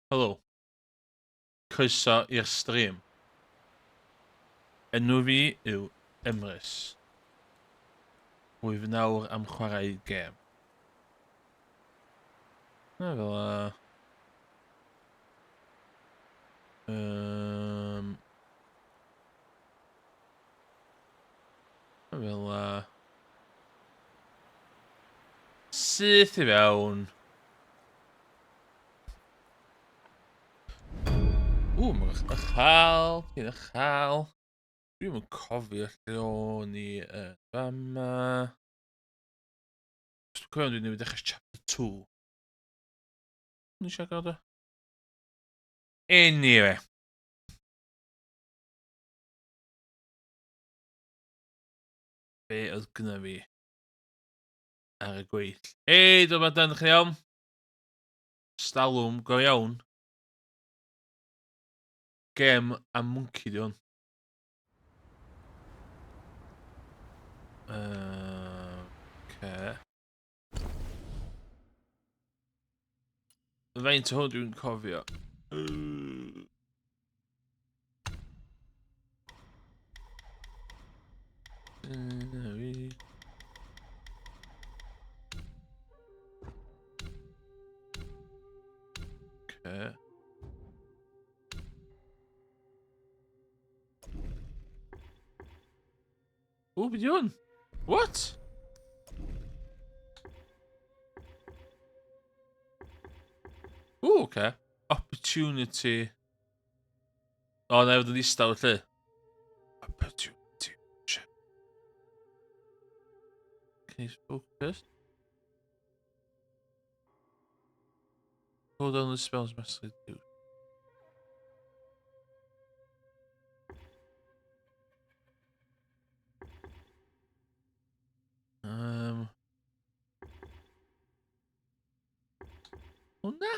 Helo, croeso i'r stream. Enw fi yw Emrys. Wyf nawr am chwarae gêm. Na fel fel syth i fewn. Mae'n uchal, chi'n uchal. Dwi'n yn cofio lle o'n i fama. Dwi'n cofio dwi'n newid dechrau chapter 2. Dwi'n eisiau gael o? Anyway. Be oedd gyda fi ar y gweill? Hei, dyma dan chi iawn. Stalwm, go iawn. Gêm am mwnci di hwn. Okay. Faint o hwn dwi'n cofio. Okay. O, be di hwn? What? O, okay. Opportunity. O, na i fod yn istaw lle. Opportunity. Shit. Case focus. Hold on the spells master do. Hwna?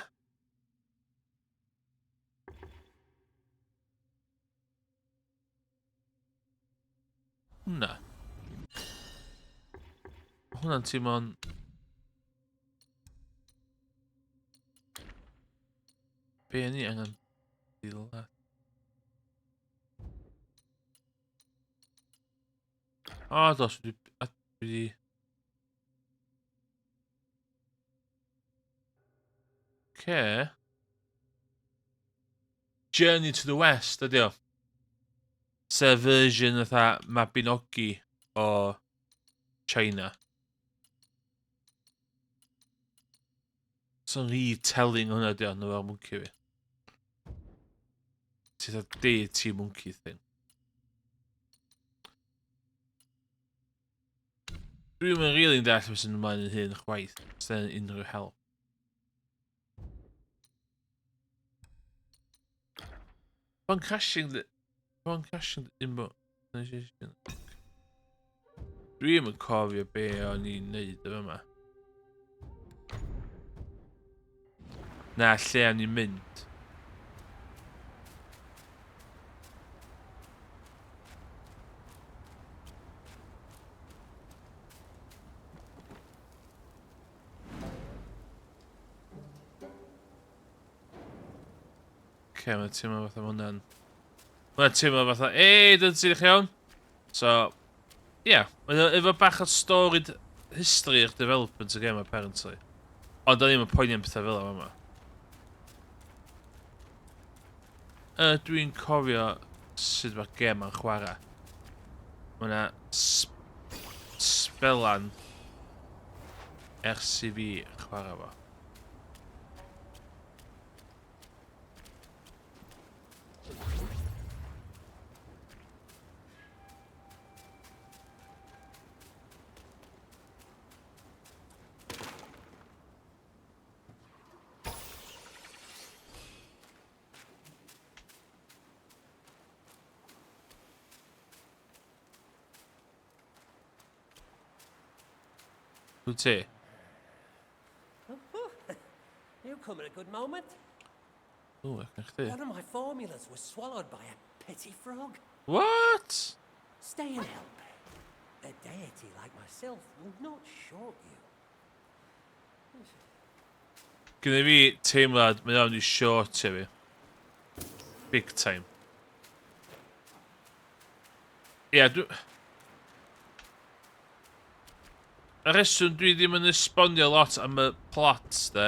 Hwna. Hwna'n teimlo'n... Be ni angen dilad? O, dos, dwi Okay. Journey to the West, ydi o. Sef version fatha Mabinogi o China. So'n retelling hwnna di o, nhw fel mwnci fi. Ti'n dda deity monkey thing. Dwi'n mynd rili'n dall beth sy'n ymlaen yn hyn chwaith. Sy'n unrhyw help. Fo'n crashing the... Fo'n crashing the inbox. Dwi'n mynd cofio be o'n i'n neud o yma. Na, lle o'n i'n mynd. Okay, mae'n teimlo fatha hwnna'n... Mae'n teimlo fatha, dyn ti'n eich iawn? So, yeah, efo bach o storied history i'ch development y game apparently. Ond o'n i'n poeni am pethau fel yma. Dwi'n cofio sut mae'r gem yn chwarae. Mae yna sbelan ers i fi chwarae fo. Wyt ti? You come at a good moment. O, ec na chdi. One of my formulas was swallowed by a petty frog. What? Stay and help. A deity like myself will not short you. Gynna fi teimlad, mae o'n i short i fi. Big time. Ie, y reswm dwi ddim yn esbonio lot am y plot de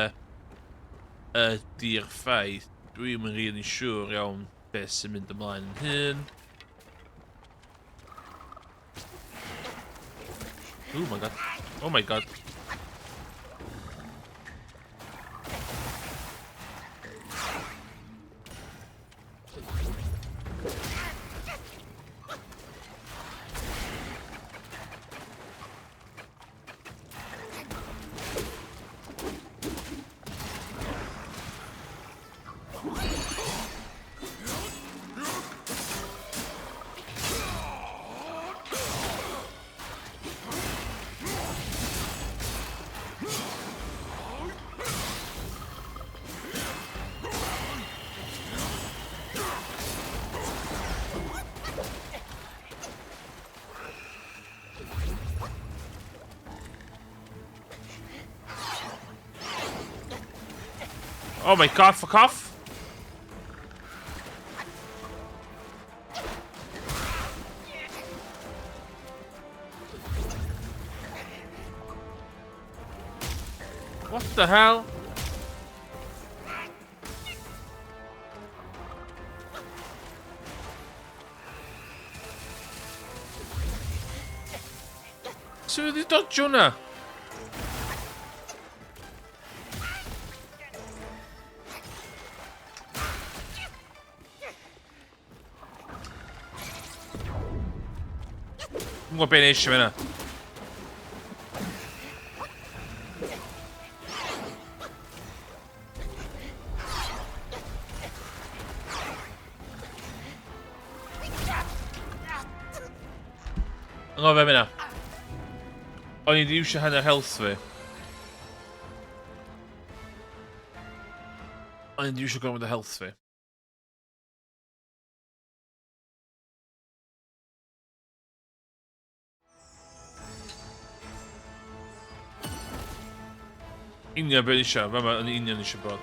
ydy'r ffaith dwi'n yn rili siŵr iawn beth sy'n mynd ymlaen yn hyn. Oh my god. Oh my god. Oh my god, fuck off! What the hell? Sut wedi dodge hwnna? Dwi'n gwybod be'n eisiau fe yna. Yn gwybod fe yna. O'n i wedi iwsio hanner health fi. O'n i wedi iwsio gormod o health fi. Union be'n eisiau, fe yma yn union eisiau bod.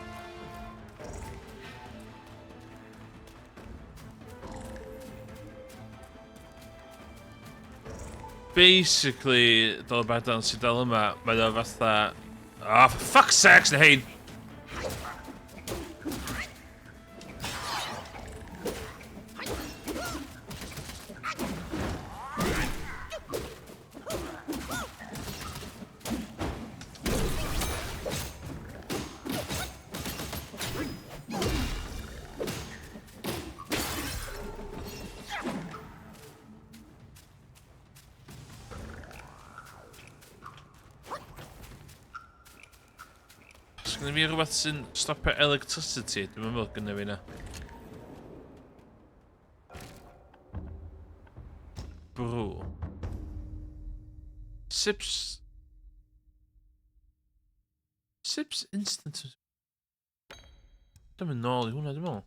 Basically, dal badan sydd dal yma, mae o fatha... Ah, for fuck's sakes, na hein! Gynna fi rhywbeth sy'n stopio electricity, dwi'n meddwl gynna fi na. Brew. Sips instant. Dwi'n mynd nôl i hwnna, dwi'n meddwl.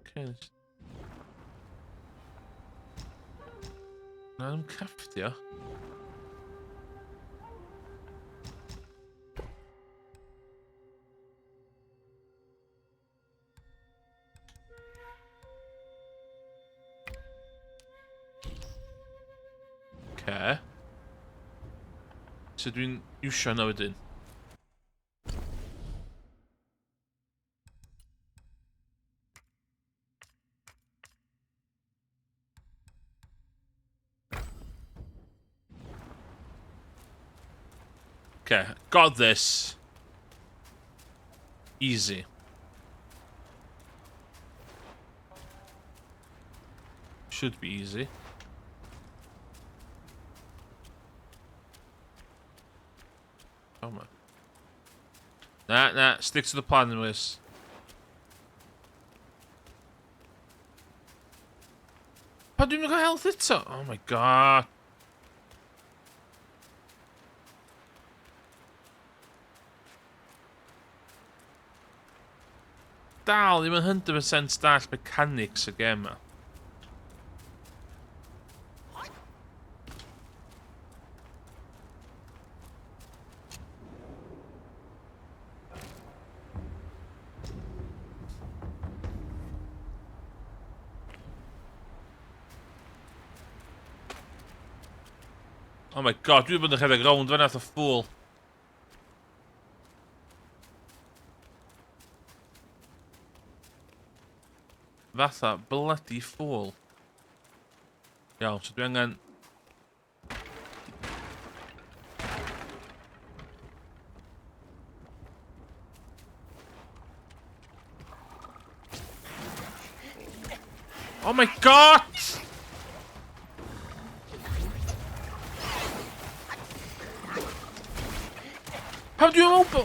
Okay. Na, dwi'n crafftio. Okay. So dwi'n iwsio hwnna wedyn. Okay, got this. Easy. Should be easy. Come on. Nah, stick to the plan, Lewis. Pa dwi'n gael health eto? Oh my god. Dal ddim yn 100% dall mechanics y gêm yma. Oh my god, dwi wedi bod yn rhedeg rownd fan ath o ffwl. Fatha bloody ffwl. Iawn, so dwi angen... Oh my god! How do you open?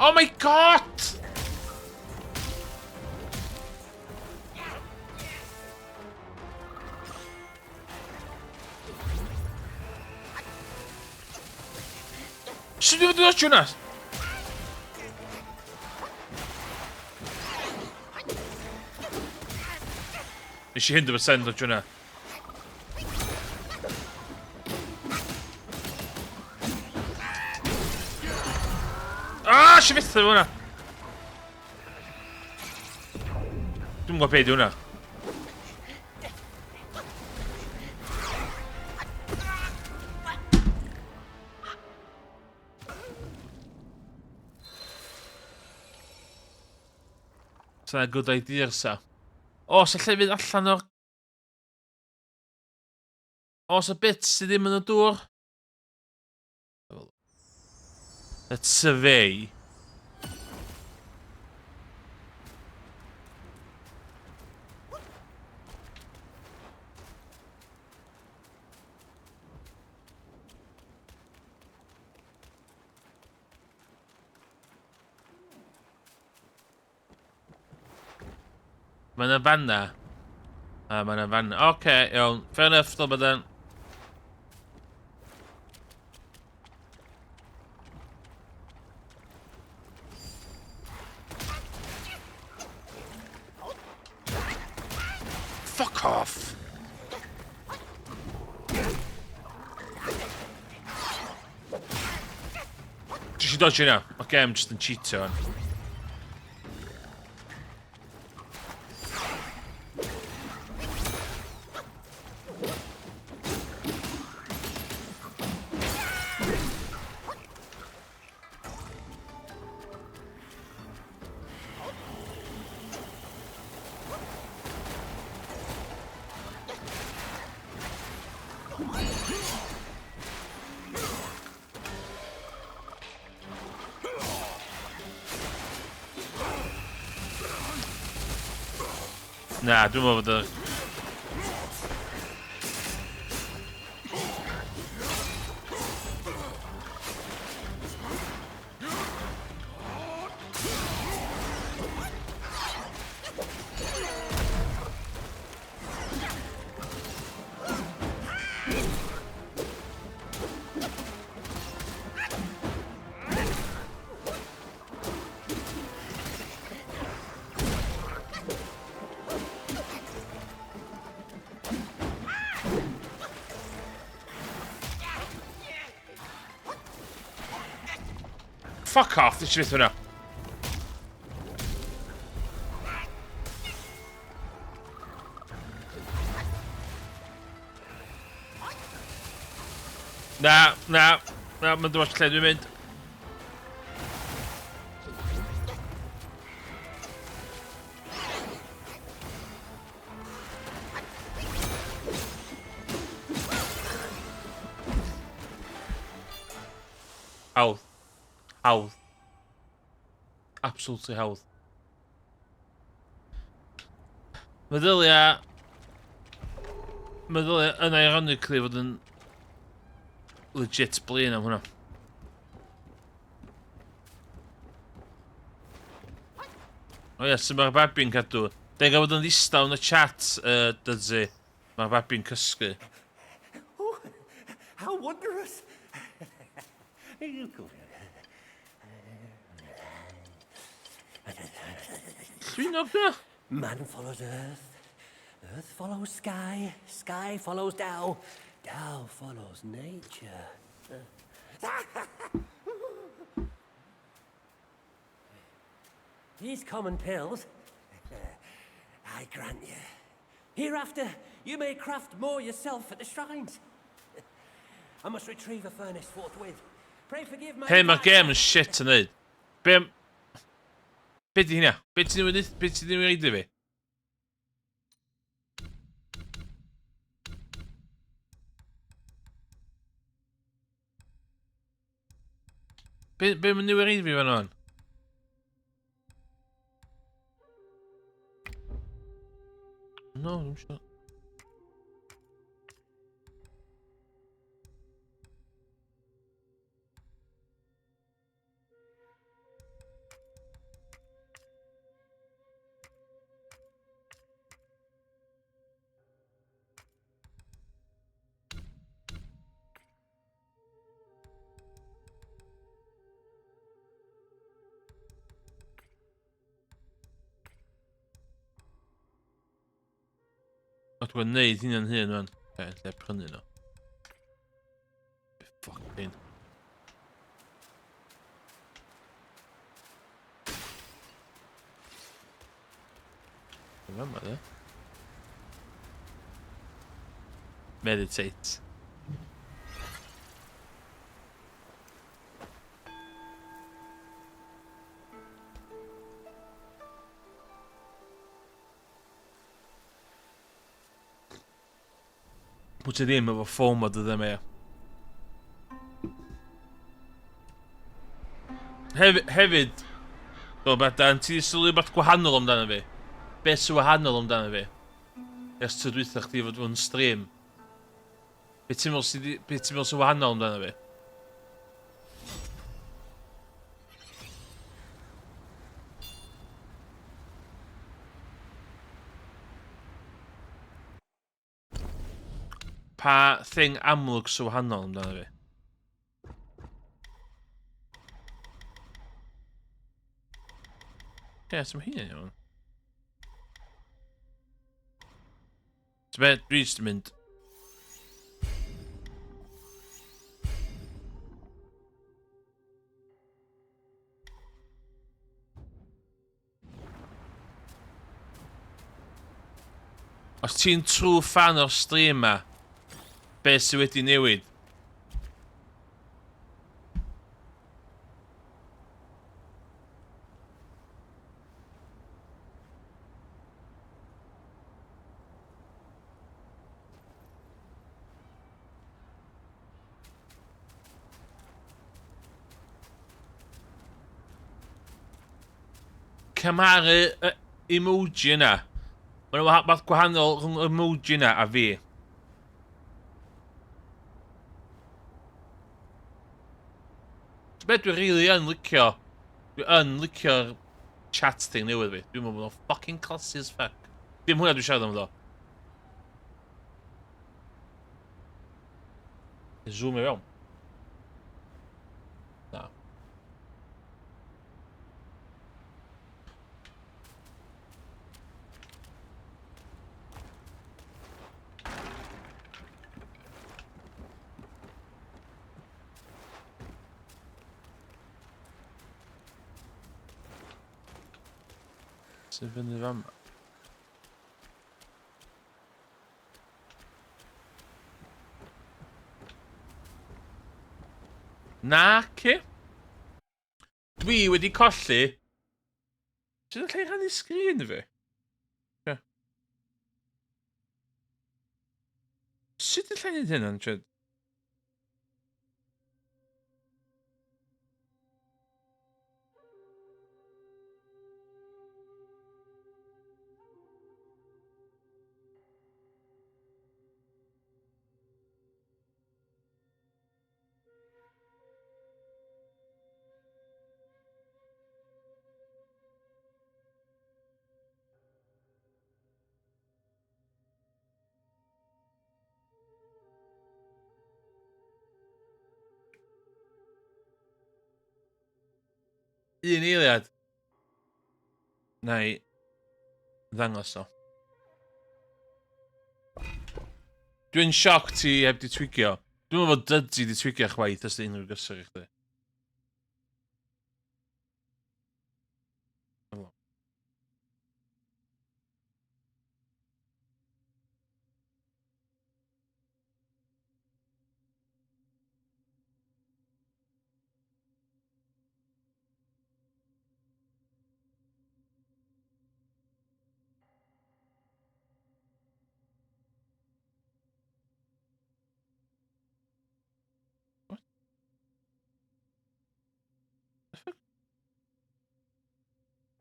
Oh my god! Sut dwi'n dod hwnna? Nes i 100% o hwnna. Ah, si fetha fo hwnna. Dwi'n gwybod beth di hwnna. Sa'n good idea sa. O, sa lle fydd allan o'r... O, sa bit sydd ddim yn y dŵr. Let's survey. Mae yna fanna. A mae yna fanna. Oce, iawn. Fair enough, dod byddwn. Fuck off! Jyst i dodge yna. Oce, I'm just yn cheatio hwn. Na, dwi'n meddwl bod y... Fuck off, this shit hwnna. Na, mae'n dweud lle dwi'n mynd. Hawdd. Hawdd. Absolutely hawdd. Meddylia... Meddylia yn ironically fod yn... legit blin am hwnna. O ie, sy'n mae'r babi'n cadw. Deg a fod yn ddistaw yn y chat, dydzi. Mae'r babi'n cysgu. Oh, how wondrous! You go. Llwynog na? Man follows earth, earth follows sky, sky follows Tao, Tao follows nature. These common pills, I grant you. Hereafter, you may craft more yourself at the shrines. I must retrieve a furnace forthwith. Pray forgive my... Hei, mae'r gêm yn shit yn neud. Be... Be di hynna? Be ti ddim wedi fi? Be mae'n niwyd fi fan o'n? No, ddim siŵr. Oedd dwi'n neud hynny'n hyn fan. Lle prynu nhw. Be ffocin. Be yma de? Meditate. Pwy ti ddim efo ffôn mod ydym e. Hefyd, do Dan, ti sylwi beth gwahanol amdano fi? Be sy'n wahanol amdano fi? Ers ty dwytha chdi fod fod yn stream. Be ti'n meddwl sy'n wahanol amdano fi? Pa thing amlwg sy'n wahanol amdano fi? Ie, sy'n hyn iawn. Ti'n beth, dwi jyst yn mynd. Os ti'n true fan o'r stream ma, be sydd wedi newid? Cymaru y emoji yna. Mae'n rhywbeth gwahanol rhwng y emoji yna a fi. Beth dwi'n rili yn licio. Dwi yn licio'r chat thing newydd fi. Dwi'n meddwl bod o'n fucking classy as fuck. Dim hwnna dwi'n siarad am ddo. Zoom i fewn. Na. Sy'n fyny fam. Naci. Dwi wedi colli. Sy'n lle rhannu sgrin fi? Sut ydych chi'n neud hynna'n tryd? Un eiliad. Na i ddangos o. Dwi'n sioc ti heb di twigio. Dwi'n meddwl fod Dudzy di twigio chwaith os di unrhyw gysur i chdi.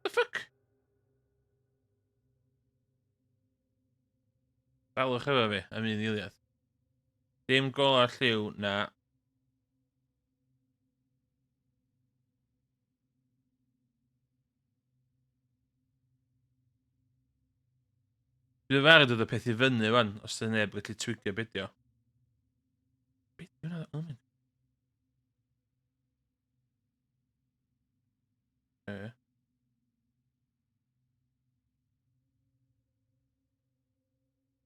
The fuck? Dalwch efo fi am un eiliad. Dim gola lliw na. Bydd fawr dod y peth i fyny fan, os da neb gallu twigio bedio. Beth yw hwnna? Oh, mynd.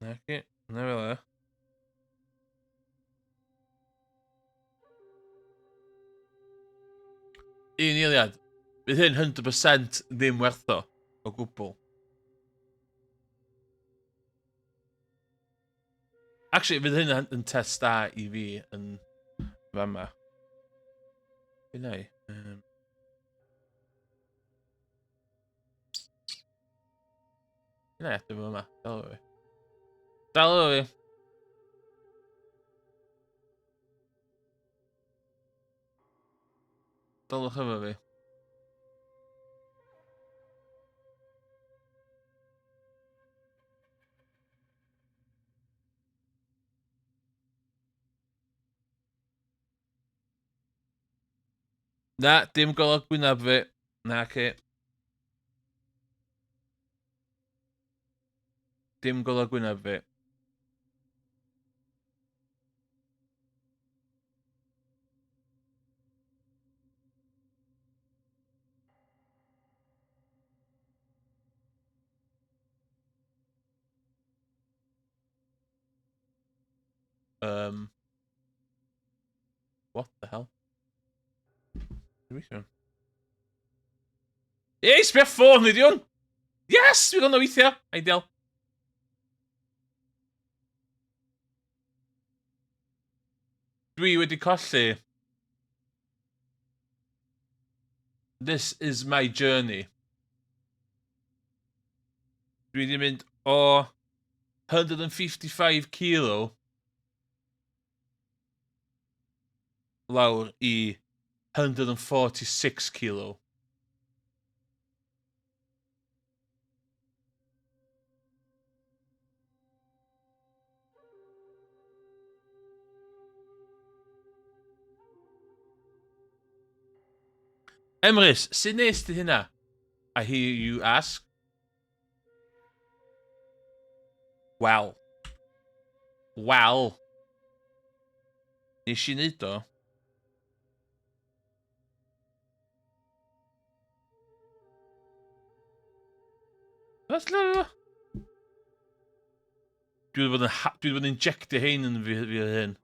Na chi, na fel e. Un eiliad. Bydd hyn 100% ddim werth o gwbl. Actually, bydd hyn yn test da i fi yn fama. Be na i? Na, dim yma. Dal efo fi. Dal efo fi. Dalwch efo fi. Na, dim golwg gwynaf fi. Na chi. Dim golwg gwynaf fi. What the hell? Ei, sbio ffôn ni diwn! Yes! Dwi'n gwneud weithio! Ideal. Dwi wedi colli. This is my journey. Dwi wedi mynd o 155 kilo lawr i 146 kilo. Emrys, sut nes ti hynna? I hear you ask. Wel. Nes i neud o. Dwi wedi bod yn injectio hein yn fi hyn.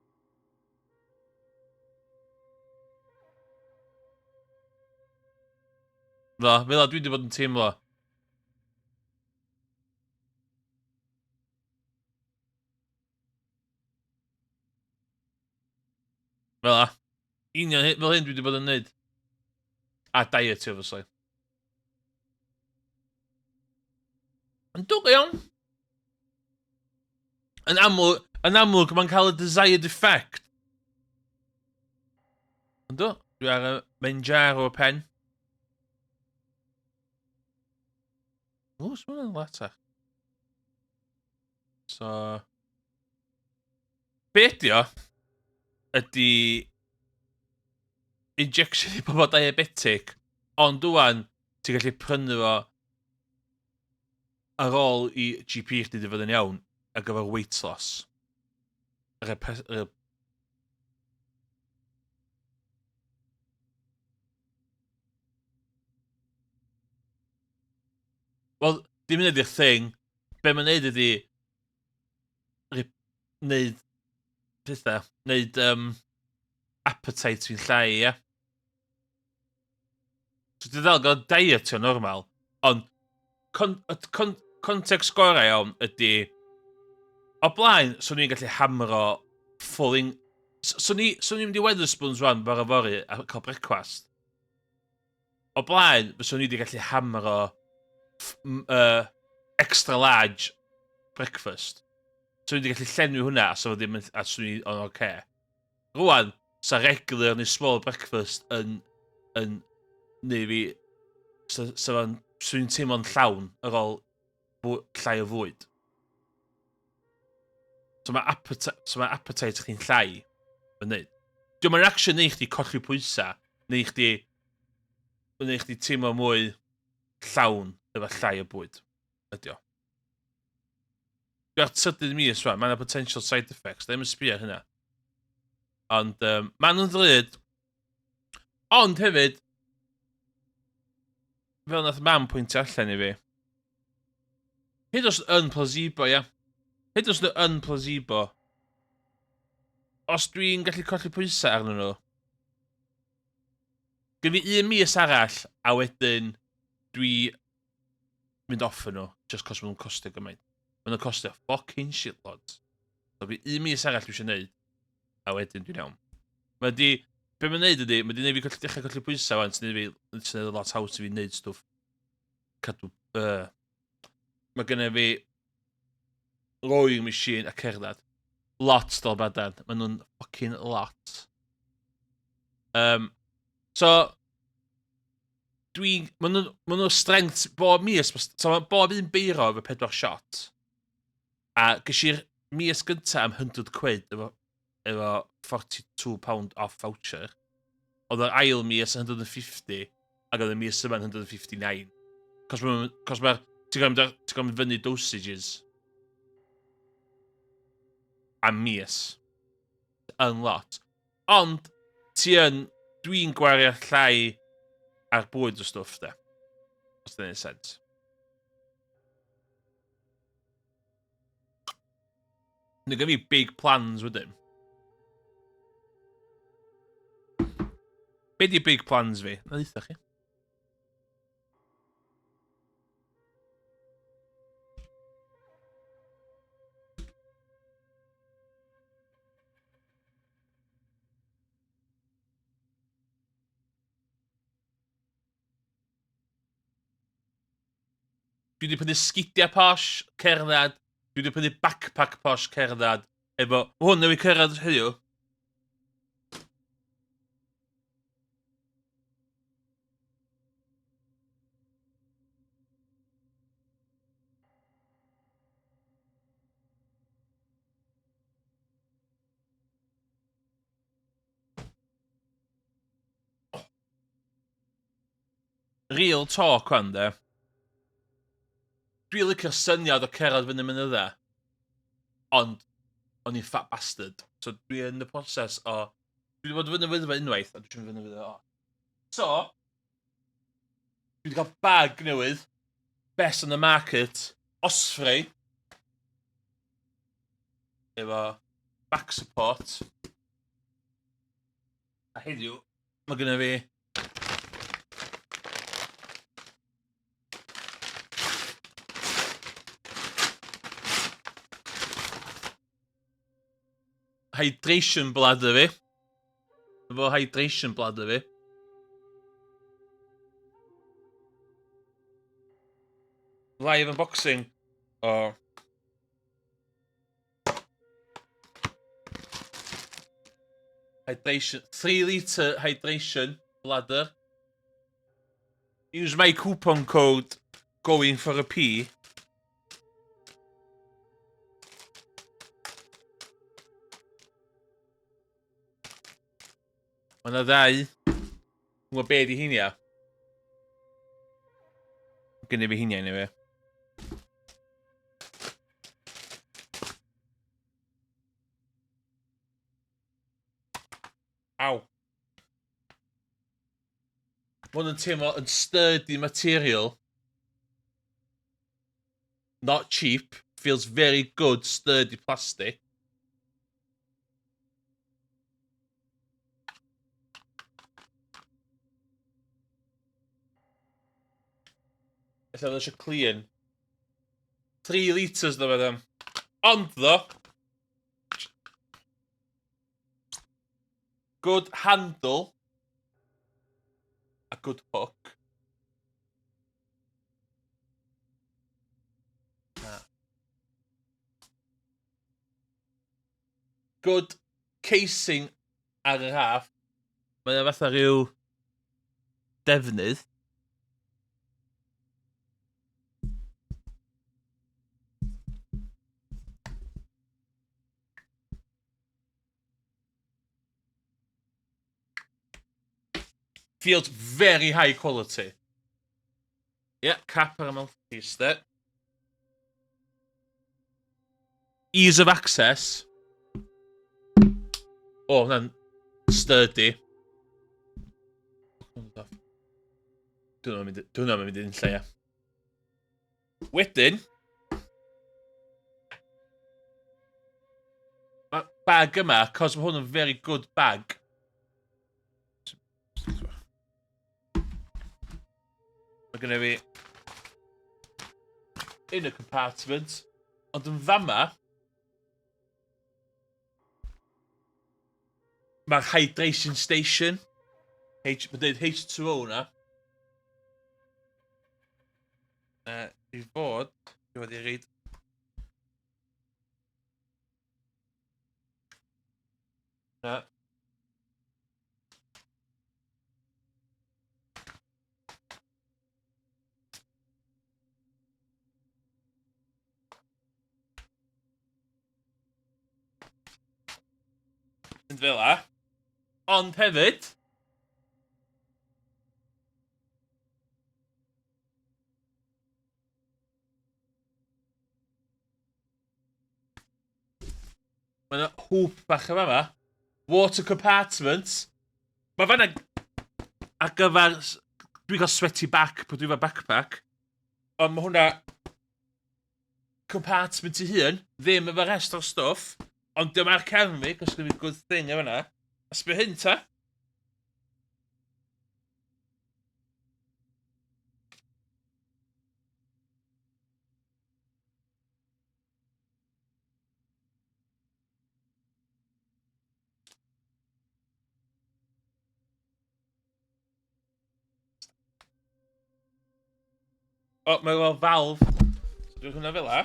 Fel dwi wedi bod yn teimlo. Union fel hyn dwi wedi bod yn neud. A diet, obviously. Yn dwg iawn. Yn amlwg, mae'n cael y desired effect. Ynddo? Dwi ar y Manjaro pen. O, sy'n mynd yn latach. So... Be ydi o? Ydi... Injection i bobl diabetic. Ond dwan, ti'n gallu prynu fo ar ôl i GP chdi di fod yn iawn ar gyfer weight loss. Wel, dim yn ydy'r thing. Be mae'n neud ydy... Neud... Beth da? Neud appetite fi'n llai, ia. So dwi'n ddal gael diet o normal. Ond, context gorau iawn ydy... O blaen, swn i'n gallu hamro fulling... Swn i'n mynd i Wetherspoons rwan bar y fori a cael brecwast. O blaen, swn i wedi gallu hamro extra large breakfast. Swn i wedi gallu llenwi hwnna a swn i'n oce. Rwan, sa regular neu small breakfast yn neu fi... Swn i'n teimlo'n llawn ar ôl llai o fwyd. So mae appetite chi'n llai yn neud. Diolch yn reaction neu chdi colli pwysau, neu chdi teimlo mwy llawn efo llai o bwyd. Ydi o. Dwi'n tydyn mis rwan, mae yna potential side effects, ddim yn sbio hynna. Ond maen nhw'n ddrud. Ond hefyd, fel nath mam pwyntio allan i fi, hyd os yn placebo, ia. Hyd os yn placebo, os dwi'n gallu colli pwysau arnyn nhw, gyda fi 1 mis arall, a wedyn dwi mynd off yn nhw, just cos maen nhw'n costio gymaint. Maen nhw'n costio fucking shitloads. So fi 1 mis arall dwi eisiau neud, a wedyn dwi'n iawn. Mae di, be mae'n neud ydi, mae di neud fi dechrau colli pwysau wan, sy'n neud lot haws i fi neud stwff. Cadw, mae gynnu fi rowing machine a cerdded. Lot dal badan. Maen nhw'n fucking lot. So, maen nhw'n strength bob mis. So, bob un beiro efo 4 shot. A gysi'r mis gyntaf am £100 efo £42 off voucher. Oedd yr ail mis 150, ac oedd y mis yma'n 159. Cos mae'r... Ti'n gwybod mynd fyny dosages am mis. Yn lot. Ond, dwi'n gwario llai ar bwyd o stwff, da. Os dyn ni'n sens. Nid gen fi big plans wedyn. Be di big plans fi? Na ddeitha chi. Dwi wedi prynu sgidiau posh, cerdded. Dwi wedi prynu backpack posh, cerdded. Efo, hwn newid cerdded heddiw. Real talk wan, de. Dwi'n licio'r syniad o cerdded fyny mynyddau. Ond, o'n i'n fat bastard. So, dwi yn y proses o... Dwi wedi bod fyny fyny unwaith, a dwi'n fyny fyny o. So, dwi wedi cael bag newydd. Best on the market. Osprey. Efo back support. A heddiw, mae gennym fi... hydration bladder fi. Efo hydration bladder fi. Live unboxing o... Hydration... 3 litre hydration bladder. Use my coupon code going for a pee. Mae yna 2. Mwyn be di hinia? Gynnu fi hinia i fi. Aw. Mae hwn yn teimlo yn sturdy material. Not cheap. Feels very good, sturdy plastic. Ella eisiau clean. 3 litres na fe ddim. Ond ddo, good handle a good hook. Good casing ar yr half. Mae'n fatha rhyw defnydd. Feels very high quality. Yeah, cap ar y mouthpiece there. Ease of access. Oh, hwnna'n sturdy. Dwi'n mynd i'n lle. Wedyn, mae bag yma, cos mae hwn yn very good bag. Mae gennym fi inner compartment, ond yn fama, mae'r hydration station. Mae'n dweud H2O na. I fod, dwi wedi reid. Na. Yn fel la. Ond hefyd, mae yna hwp bach yma yma. Water compartment. Mae fanna ar gyfer... Dwi'n cael sweaty back pan dwi'n efo backpack. Ond mae hwnna compartment i hun, ddim efo rest o'r stwff. Ond dim ar cefn fi, cos gyda fi good thing efo yna. A sbio hyn ta. O, mae fel valve. So dwi'n hwnna fel la.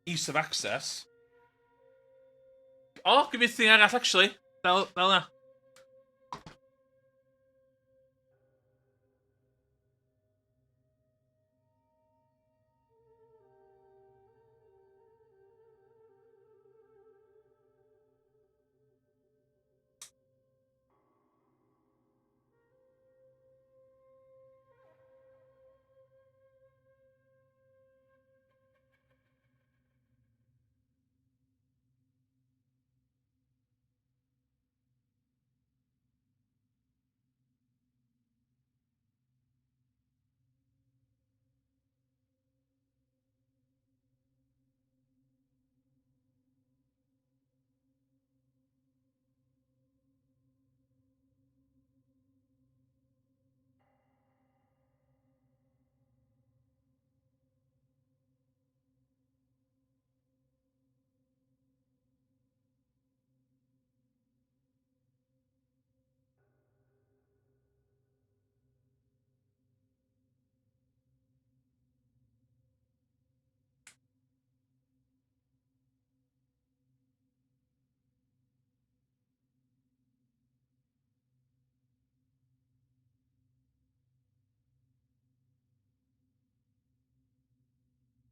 Ease of access. O, gyfeithing arall, actually. Fel na.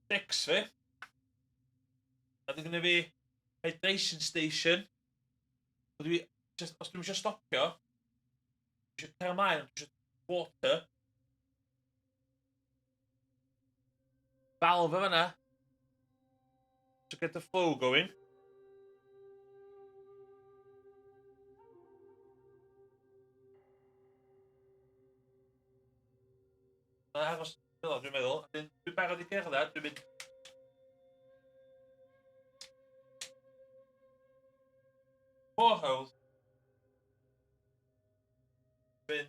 Six fi. A dwi'n gynnu fi hydration station. Os dwi'n eisiau stopio, dwi'n eisiau cael ymlaen, dwi'n eisiau water. Valve yma. To get the flow going. Wel, dwi'n meddwl. Dwi'n barod i gerdded, dwi'n mynd... Morehouse. Dwi'n...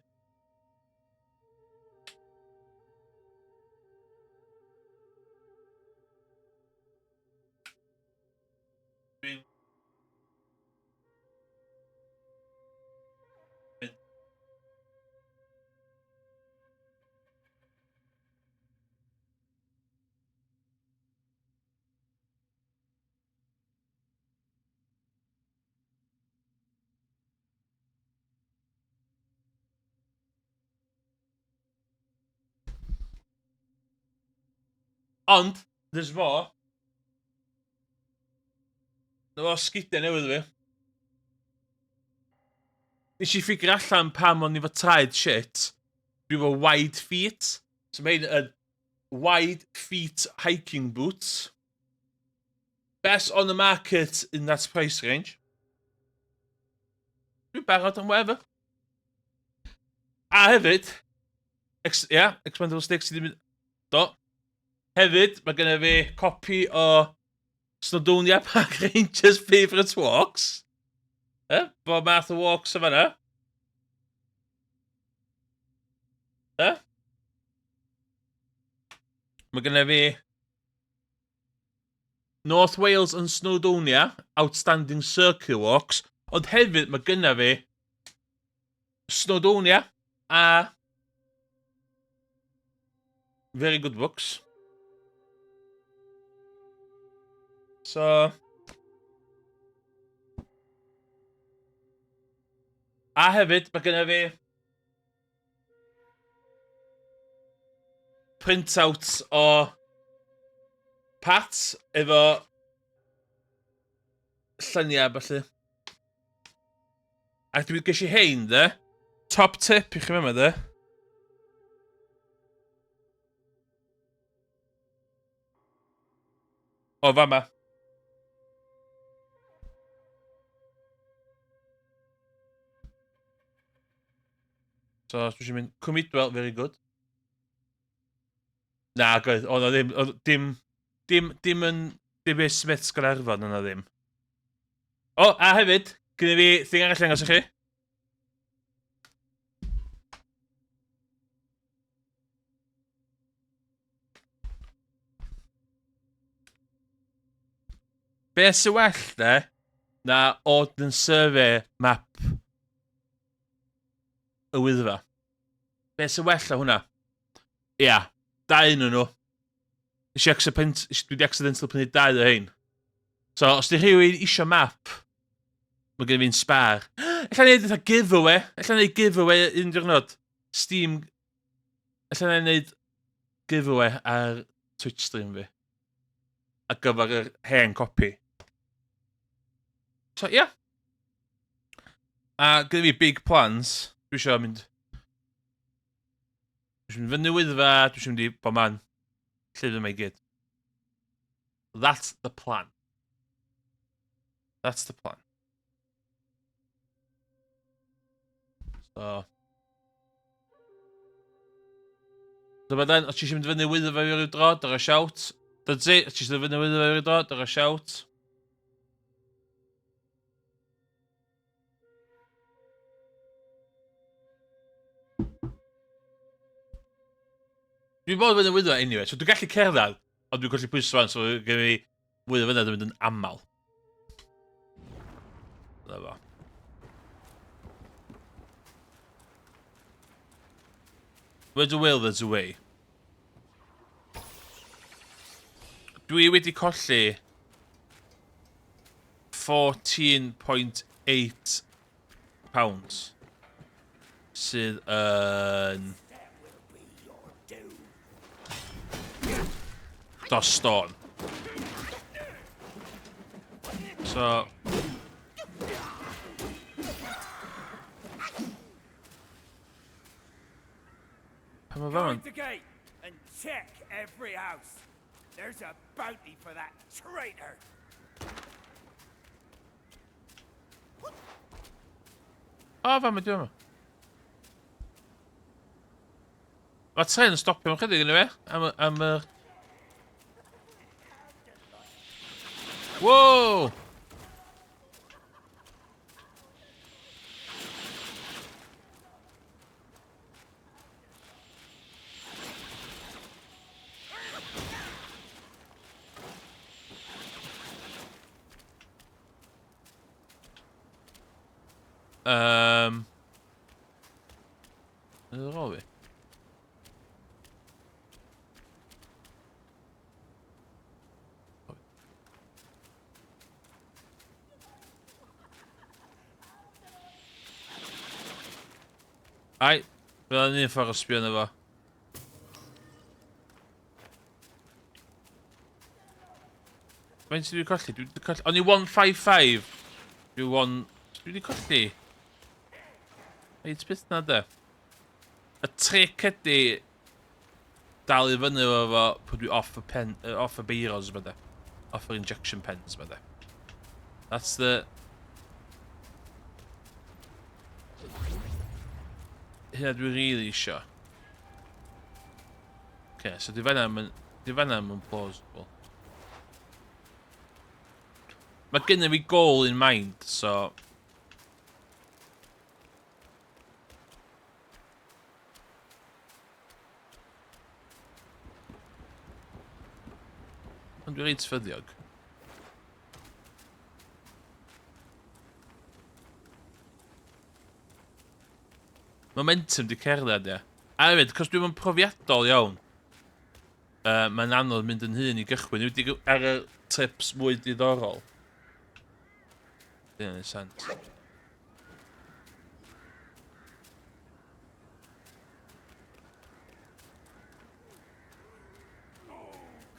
Dwi'n... Ond, there's more. Na fo sgidiau newydd fi. Nes i ffigur allan pam o'n i fo traed shit. Dwi fo wide feet. So mae yn wide feet hiking boots. Best on the market in that price range. Dwi'n barod am whatever. A hefyd, Expendable Sticks i ddim... Do. Hefyd, mae gennym fi copi o Snowdonia Park Rangers Favourite Walks. Bob math o walks o fanna. Mae gennym fi North Wales and Snowdonia Outstanding Circular Walks. Ond hefyd mae gennym fi Snowdonia a very good books. So... A hefyd, mae gennym fi printouts o Pat efo lluniau felly. A dwi'n ges i hein, de. Top tip i chi mewn, de. O, fama. So, os dwi'n mynd Cwmidwell, very good. Na, good. O, na ddim, dim yn D.B. Smith's Gaernarfon yna ddim. O, a hefyd, gyda fi thing arall angos i chi. Be sy'n well, de, na Ordnance Survey map y Wyddfa. Be sy'n well o hwnna? Ia, dau yn nhw. Dwi wedi accidental prynu dau o hein. So, os di rhywun isio map, mae gen i fi'n spar. Alla ni wneud giveaway. Alla ni wneud giveaway un diwrnod. Steam... Alla ni wneud giveaway ar Twitch stream fi. Ar gyfer yr hen copi. So, ia. A gyda fi big plans. Dwi eisiau mynd... Dwi eisiau mynd fyny Wyddfa. Dwi eisiau mynd i bo man. Llyfr yma i gyd. That's the plan. That's the plan. So... So bydden, os ti eisiau mynd fyny Wyddfa i ryw dro, dyr y shout. That's it, os ti eisiau mynd fyny Wyddfa i ryw dro, dyr y shout. Dwi'n bod fyny Wyddfa anyway, so dwi'n gallu cerdded, ond dwi'n colli pwysau fan, so gen i Wyddfa fyna, dwi'n mynd yn aml. Dyna fo. Where's the will, there's a way. Dwi wedi colli 14.8 pounds sydd yn dos stôn. So... Pan mae fan? Find the gate and check every house. There's a bounty for that traitor. O, fan mae diwma. Mae tren yn stopio mewn chydig yn y fe. Am y... Wow! Yn ôl fi. Ai, fel yn un ffordd o sbio yna fo. Faint dwi wedi colli? Dwi wedi colli... O'n i 155. Dwi wedi colli. Eight beth na de. Y trick ydi dal i fyny efo pwy dwi off y beiros yma de. Off yr injection pens yma de. That's the... Hynna dwi really isio. Okay, so di fanna yn plausible. Mae gennym fi goal in mind, so... Ond dwi'n reit ffyddiog. Momentum di cerdded, ia. A hefyd, cos dwi'n profiadol iawn. Mae'n anodd mynd yn hyn i gychwyn. Dwi wedi ar y tips mwy diddorol. Dyna'n ei sens.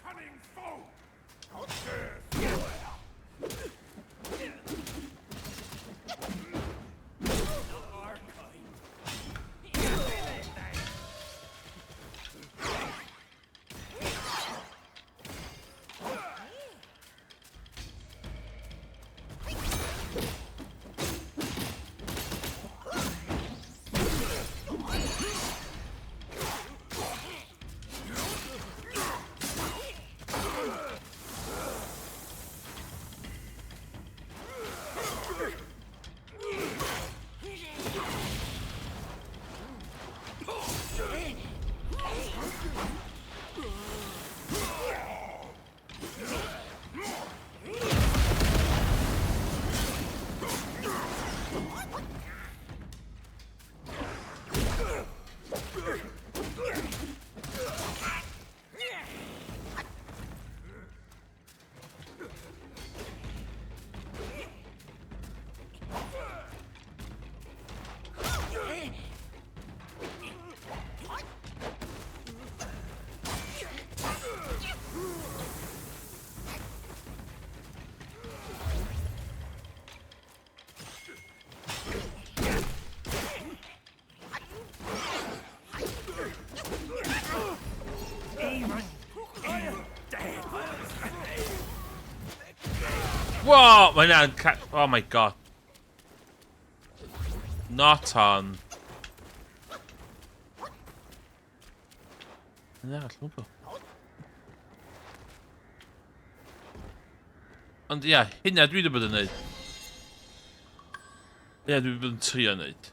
Cunning foe! Whoa! My man, oh my god. Not on. Yeah, look. Ond ia, hynna dwi wedi bod yn neud. Ia, dwi wedi bod yn trio neud.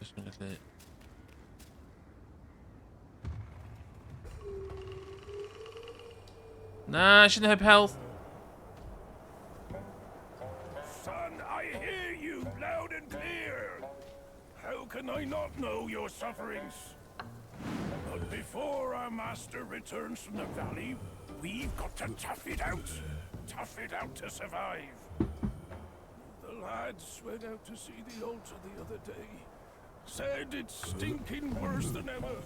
Jyst yn gallu... Nah, I shouldn't have health. Son, I hear you loud and clear. How can I not know your sufferings? But before our master returns from the valley, we've got to tough it out. Tough it out to survive. The lads went out to see the altar the other day. Said it's stinking worse than ever.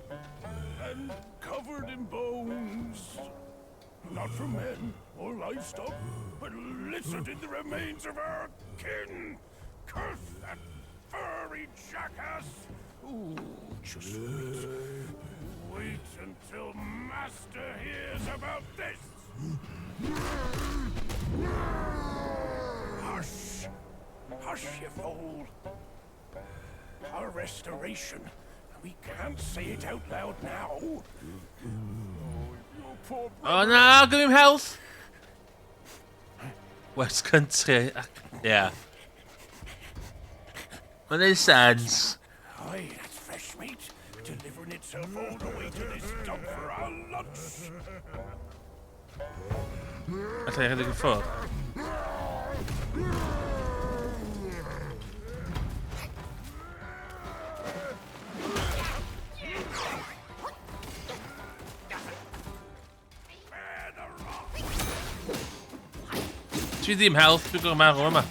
And covered in bones. Not from men or livestock, but littered in the remains of our kin. Curse that furry jackass! Ooh, just wait. Wait until Master hears about this! Hush! Hush, you fool. Our restoration. We can't say it out loud now. Oh, your poor Oh no, give him health. West Country. Yeah. Well, it sense. Aye, that's fresh meat. Delivering itself all the way to this dump for our lunch. Oce, chydig yn ffwrdd. Dwi ddim health, dwi'n gorau marw yma.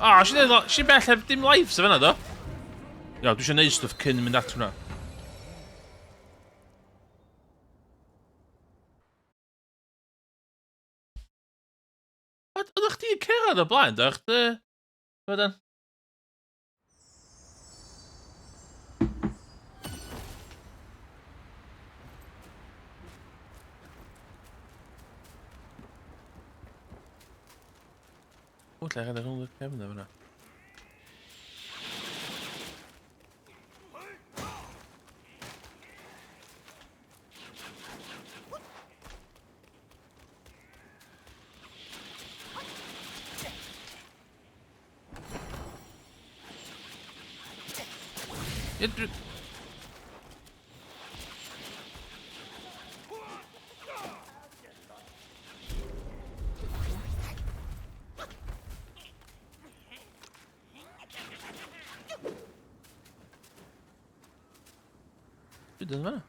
O, si bell heb dim lives o fyna, do? Ia, dwi eisiau neud stwff cyn mynd at hwnna. Oeddech chdi'n cerad o blaen, do? Wedyn? O, lle gada rhwng y cefn o fyna. Dwi dyn fyna.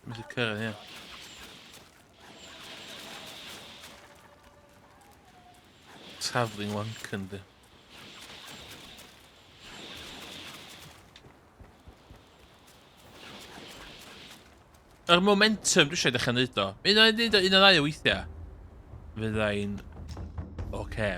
Mynd i cyrraedd, ie. Tafling wank yndi. Yr momentum dwi eisiau dechrau neud o. Un o'r ddau o weithiau. Fyddai'n oce.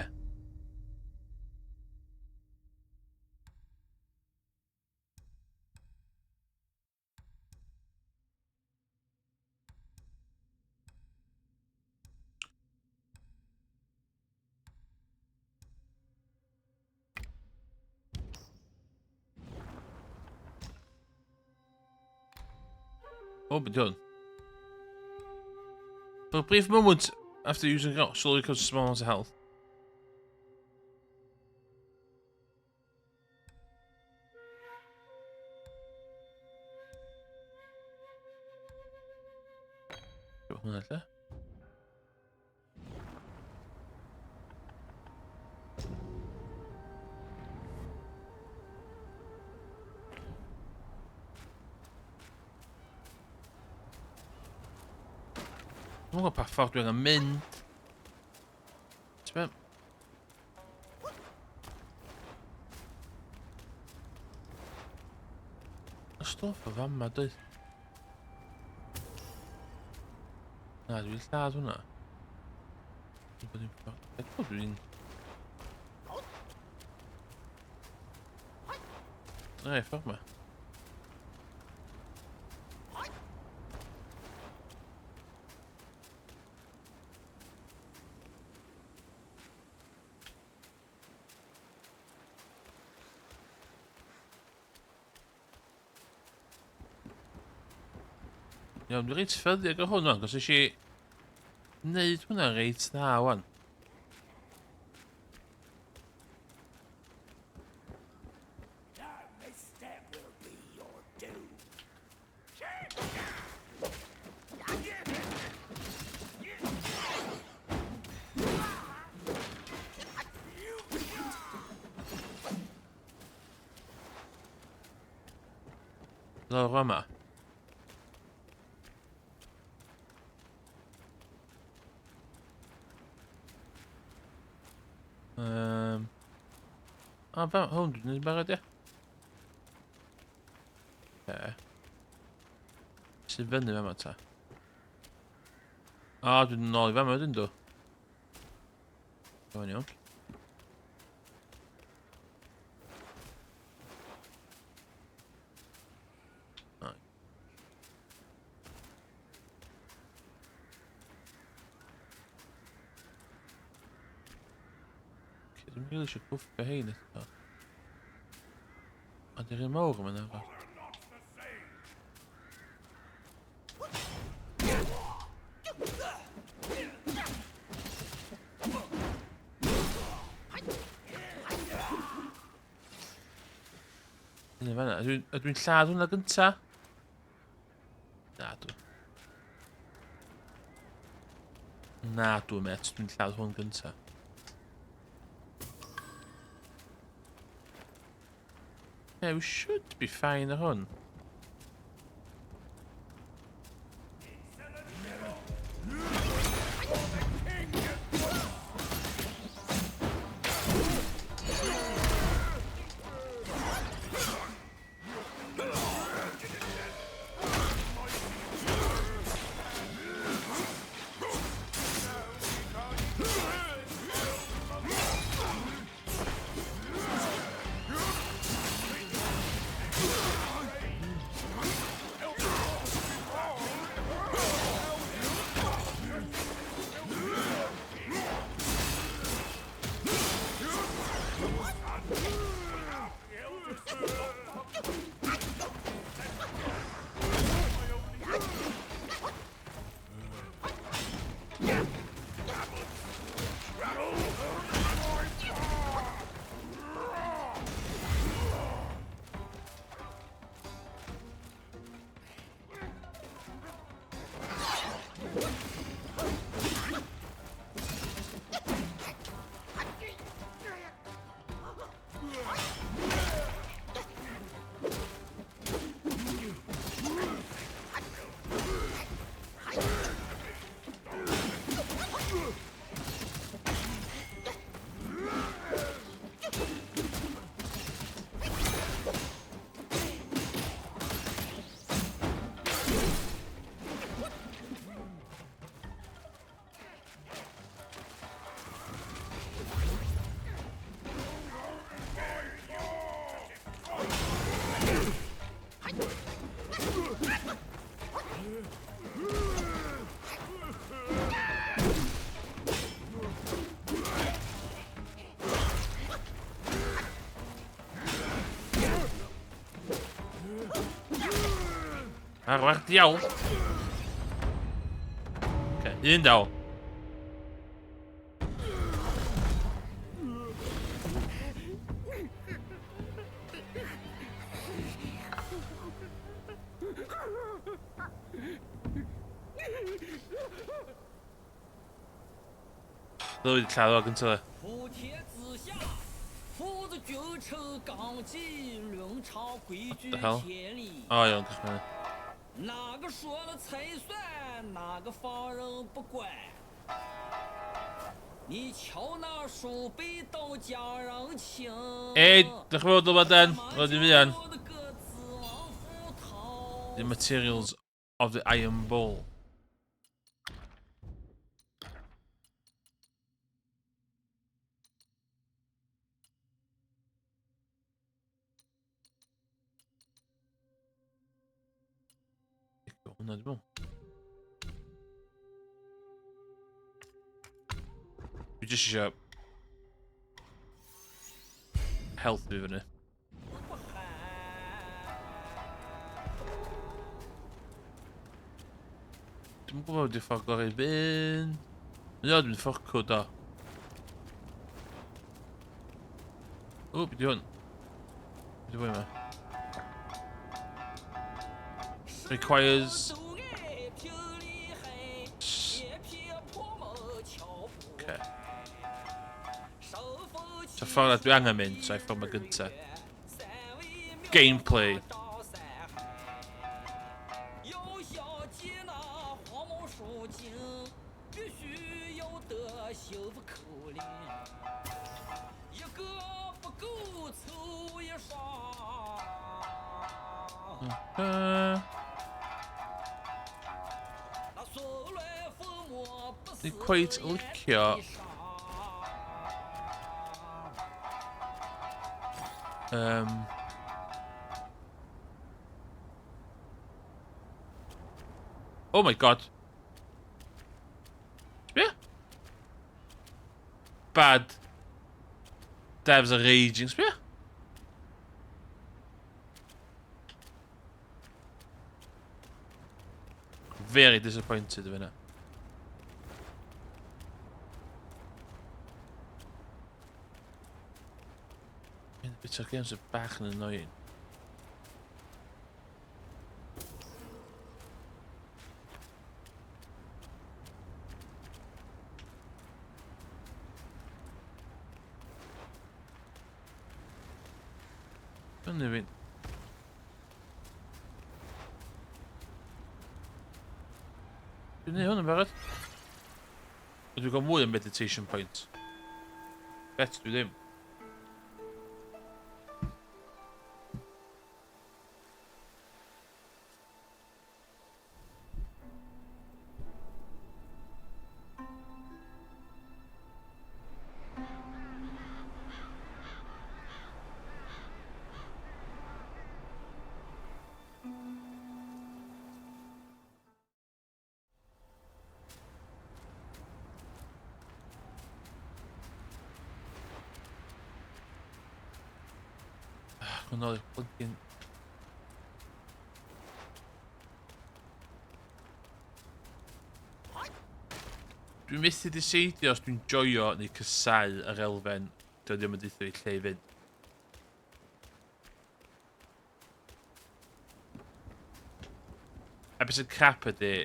Oh, but done. For a brief moment after using it, slowly recovers small amounts of health. Hwnna lle. Dwi'n gwybod pa ffordd dwi'n angen mynd. Ti'n be? stoffa fama dweud. Na, dwi'n lladd hwnna. Dwi'n... Nej, fuck me. Iawn, dwi'n reit ffyddiog o hwn wan, cos eisiau wneud hwnna reit dda wan. This step will be your doom. Lawr yma. Hwn dwi'n neud barod, ia? Sy'n fyny fama ta? Dwi'n nôl I fama dyn dw. Iawn iawn. Dwi'n rili eisiau gwffio hein eto. A di'r un mawr yma nefo. Yna fanna, ydw i'n lladd hwnna gynta? Na dwi. Na dwi met, dwi'n lladd hwn gynta. Yeah, we should be fine ar hwn. Wacht, jou. Oké, in down.都卡到跟车。普天之下，父子君臣纲纪，论朝规矩天理。哦，有可能。哪个说了才算，哪个放任不管？你瞧那鼠辈都讲人情。哎，dechrau dod o dan, o di fi yn. the materials of the iron ball. On a du bon. We just health moving it. Dwi'n gwybod wedi ffordd gorau fynd. Ia, dwi'n ffordd cwda. O, beth di hwn? Beth di fwy yma? Requires... Okay. So ffordd dwi angen mynd, so I ffordd ma gynta. Gameplay. Dwi'n quite licio oh my god. Yeah. Bad devs are raging. Yeah. Very disappointed with it. Bitch, games are back and annoying. I'm moving. Nee, hwn yn barod. Dwi'n gael mwy o meditation points. Bet dwi ddim. Another fucking... Dwi'n methu diseidio os dwi'n joio neu cysau yr elfen. Dwi ddim yn deithio i lle i fynd. A beth sy'n crap ydi...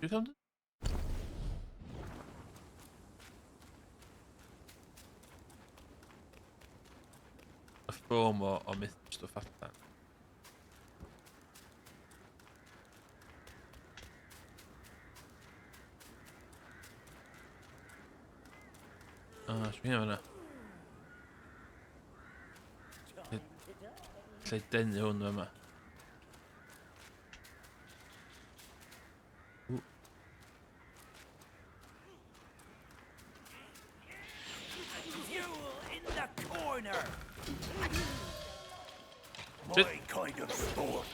Dwi'n cael... Ffrom o myth stwff allan. Sbyn hynna. Lle denu hwn yma. My kind of sport.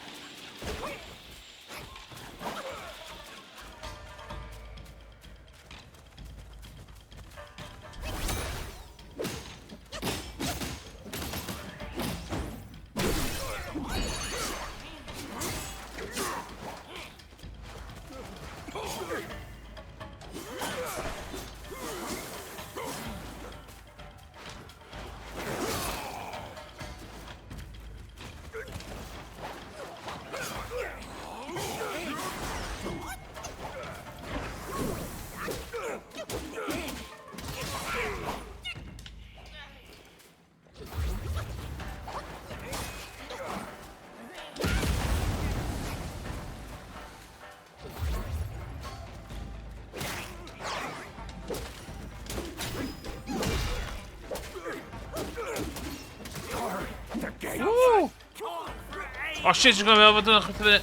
Oh shit, you're gonna be able to do it.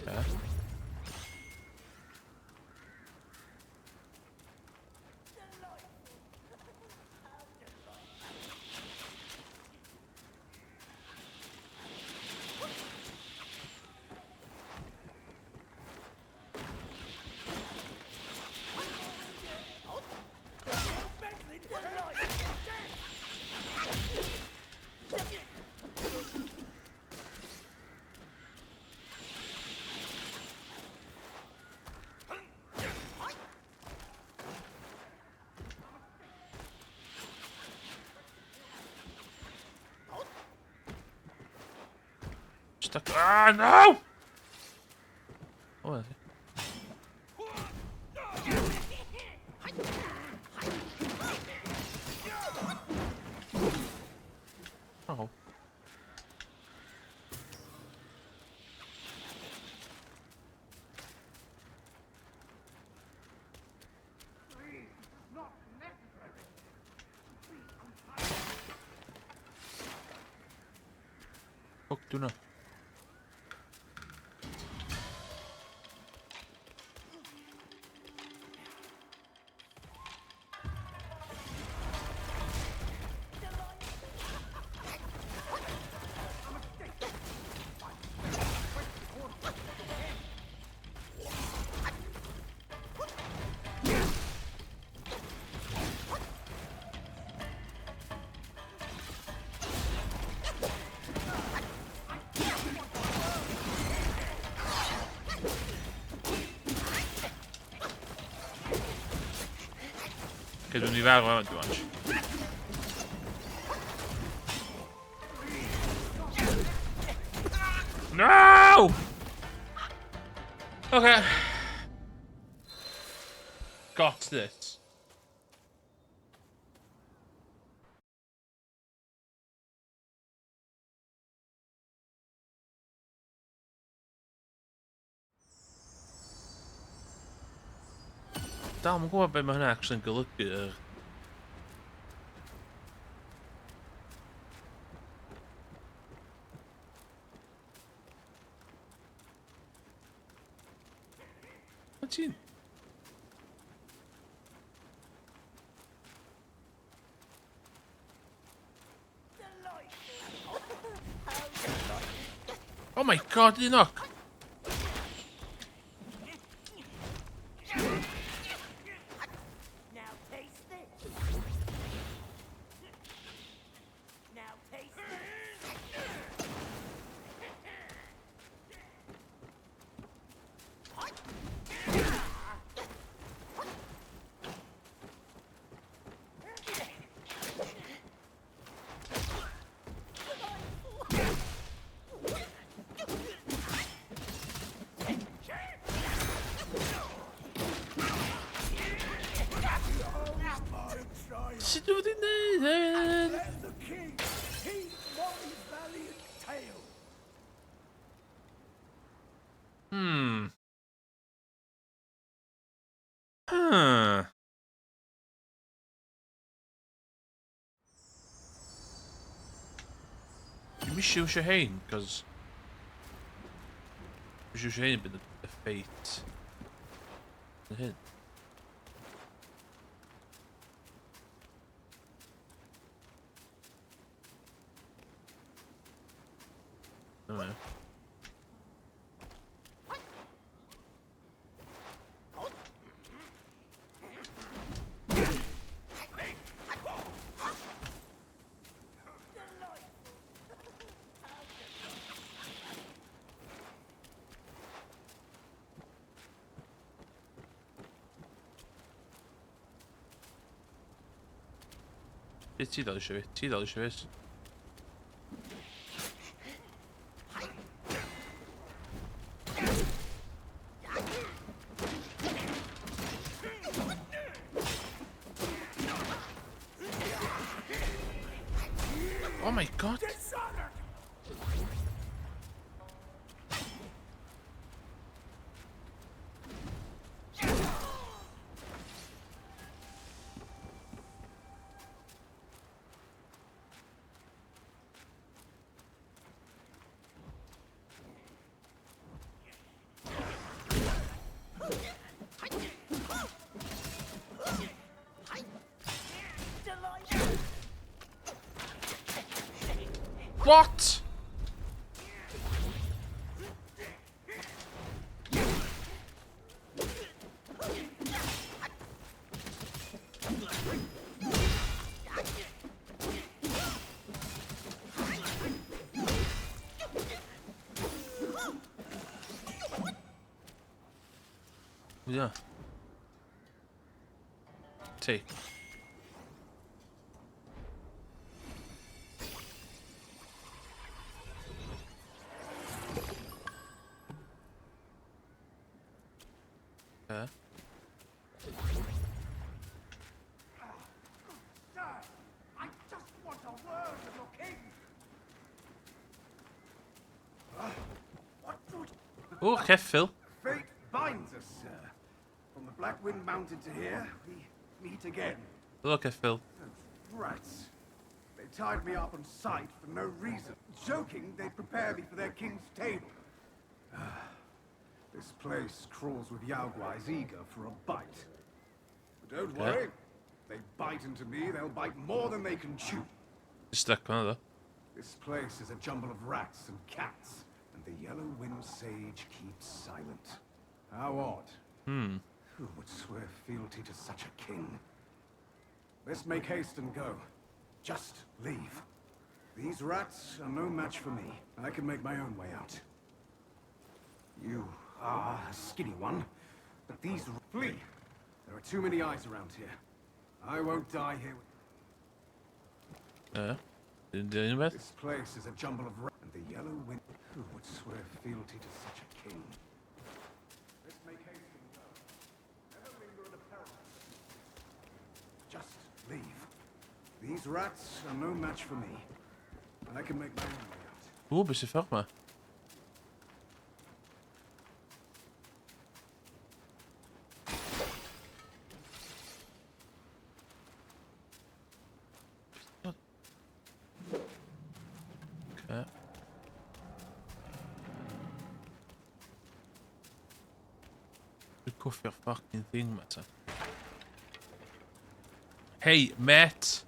Okay. Stuck. Ah, no! Oh, oh. Fuck, do not. Che non mi va avanti oggi. No! Okay. Got this. Dal, mae'n gwybod be mae hynna actually yn golygu. What ti'n... Oh my god, did he knock? Now taste this. Now taste this. Sut dwi wedi neud? Let the king heed my valiant tale. Huh. Dwi'n mysio eisiau hein, cos... Dwi'n eisiau hein bydd y ffeit. Yn hyn. Oh, yeah. Be ti ddal eisiau fi? Ti ddal eisiau fi? Oh my god! Dishonored! What? Yeah. Take. Yeah. I just want a word with your king. What would Oh, okay, Phil. fate binds us, sir? From the Black Wind Mountain to here, we meet again. Look at Phil. Those rats. They tied me up on sight for no reason. Joking, they'd prepare me for their king's table. This place crawls with Yaoguais eager for a bite. But don't worry. They bite into me, they'll bite more than they can chew. Stuck on though. This place is a jumble of rats and cats, and the Yellow Wind Sage keeps silent. How odd. Who would swear fealty to such a king? Let's make haste and go. Just leave. These rats are no match for me. I can make my own way out. You are a skinny one, but these flee. There are too many eyes around here. I won't die here. Didn't do anything about it. This place is a jumble of rats, and the Yellow Wind. Who would swear fealty to such a king? Let's make haste and go. Never linger in a peril. Just leave. These rats are no match for me. I can make my own way out. Oeh, beetje ver maar. Okay. The coffee fucking thing, matter. Hey, Matt.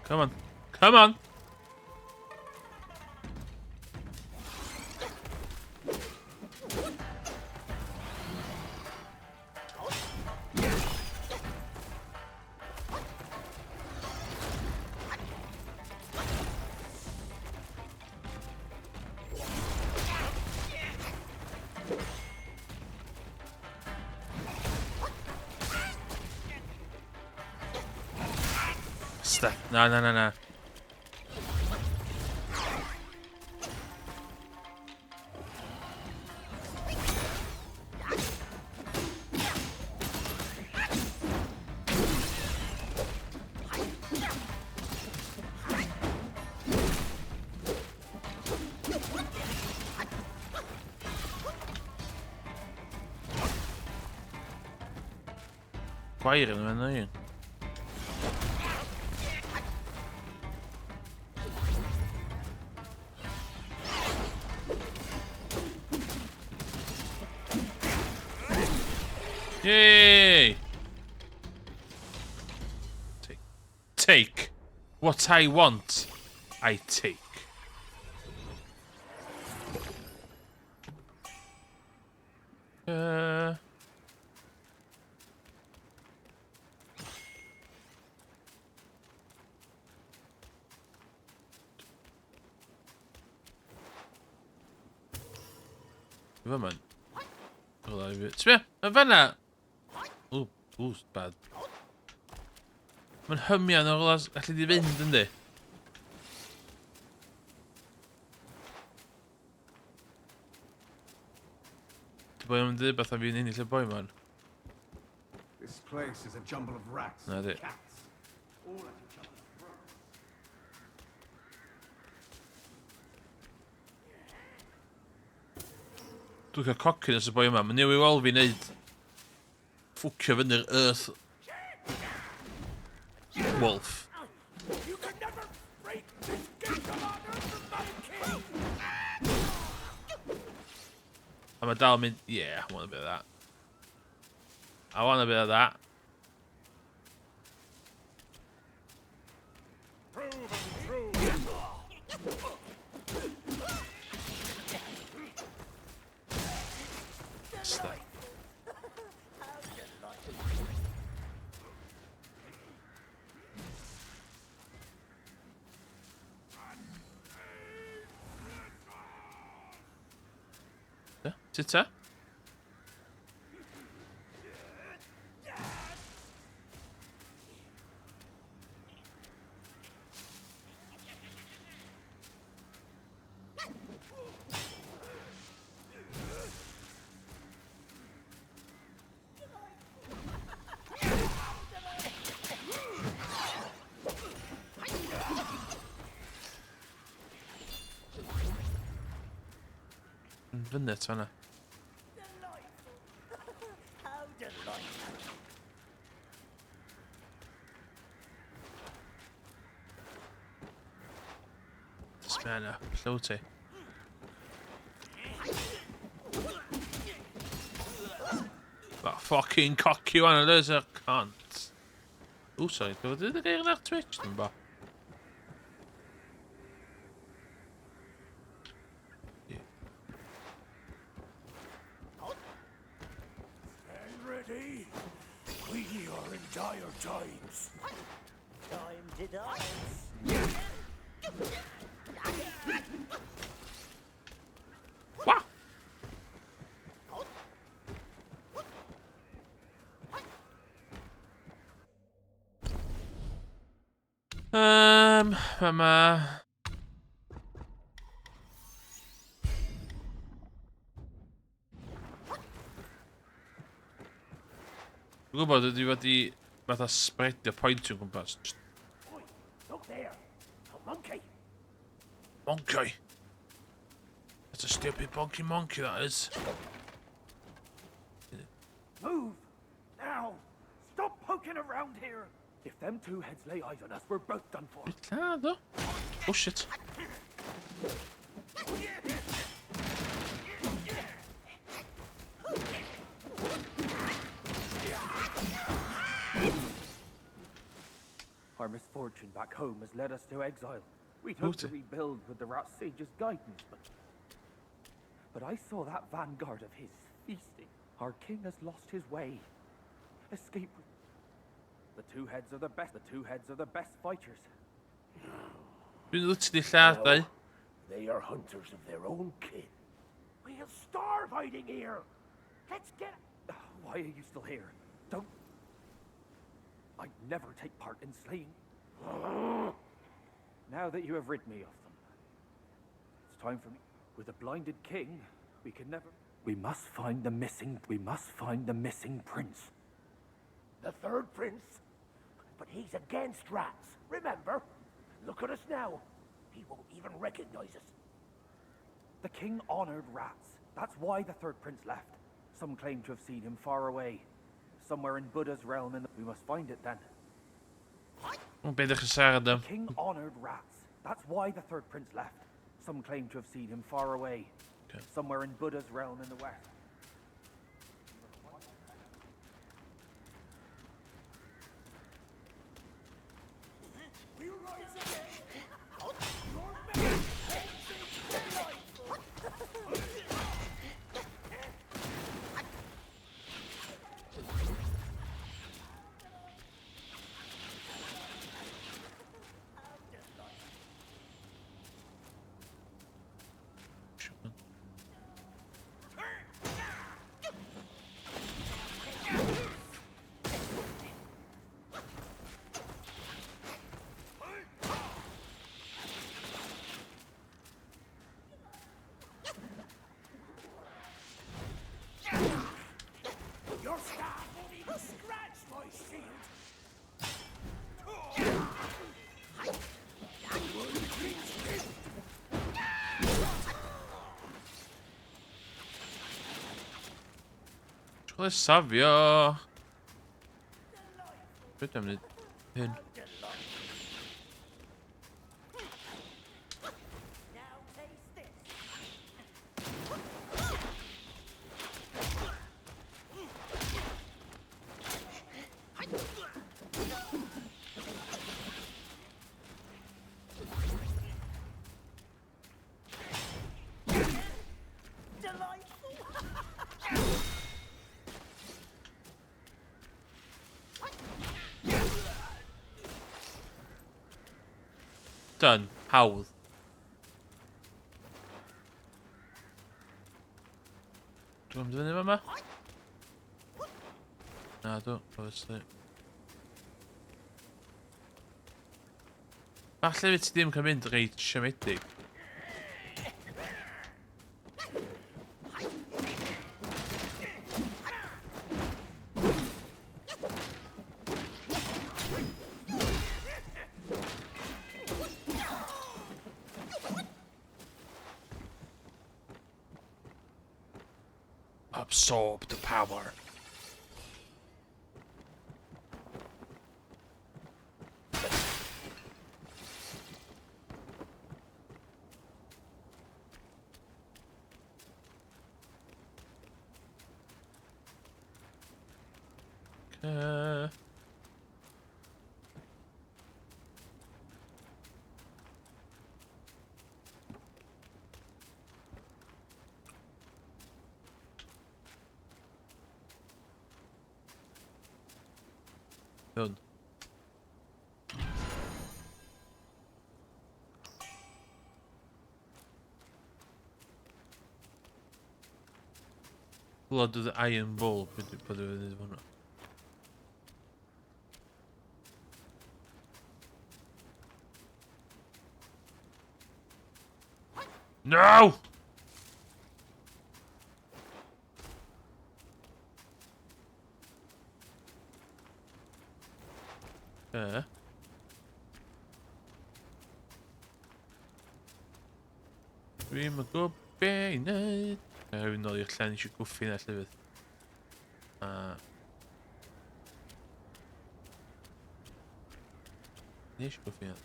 Come on. Come on. Stop. No, no, no, no. Fire in mijn neus. Yay! Take. What I want, I take. Come on. Sbia, yn fanna. Ooh, bad. Mae'n hymian o'r glas, gallu di fynd yndi? boi yn dweud beth am fi'n ennill y boi man. This place is a jumble of rats Na, and di. cats. All at each other's throats. Dwi'n cael cocyn ys y boi yma. Mae'n newid weld fi wneud ffwcio fyny'r Earth Wolf. You can never break this gate of honor from my king! A mae dal yn mynd, yeah, I want a bit of that. I want a bit of that. Prove and true! Stay. Ta? Yn fyny to hwnna. Smear na, llaw ti. That fucking cocky one, there's a cunt. Oh, sorry, did I get that Twitch number? Stand ready. We are in dire times. Time to dance. What? Mama. Dwi'n gwybod ydi wedi fatha spreadio pwyntio gwmpas. Oi, look there. A monkey. Monkey. That's a stupid bonky monkey, that is. Move! Now! Stop poking around here! If them two heads lay eyes on us, we're both done for. Ah, though. Oh shit. Our misfortune back home has led us to exile. We'd hoped to Hooty. rebuild with the Rat Sage's guidance, but I saw that vanguard of his feasting. Our king has lost his way. Escape. The two heads are the best. The two heads are the best fighters. Dwi'n literally lladau. They are hunters of their own kin. We'll starve hiding here! Let's get... Why are you still here? Don't. I'd never take part in slaying. Now that you have rid me of them, it's time for me. With a blinded king, we can never. We must find the missing. We must find the missing prince. The third prince? But he's against rats, remember? Look at us now. He won't even recognize us. The king honored rats. That's why the third prince left. Some claim to have seen him far away, somewhere in Buddha's realm. We must find it then. Hoe ben je gezegd dan? King honored rats. That's why the third prince left. Some claim to have seen him far away, Okay. somewhere in Buddha's realm in the west. We rise again! Your men save their life! Safio. Beth am wneud hyn? Done. Hawdd. Dwi'n mynd i fyny yma? Na, do, obviously. Falle fydd ti ddim cael mynd reit siomedig. Absorb the power. Okay. Done. Blood of the Iron Bull. Put this one. No! Dwi'n go be i wneud. Rwy'n nôl i'r llen eisiau gwffi na llyfydd. Ni eisiau gwffi na.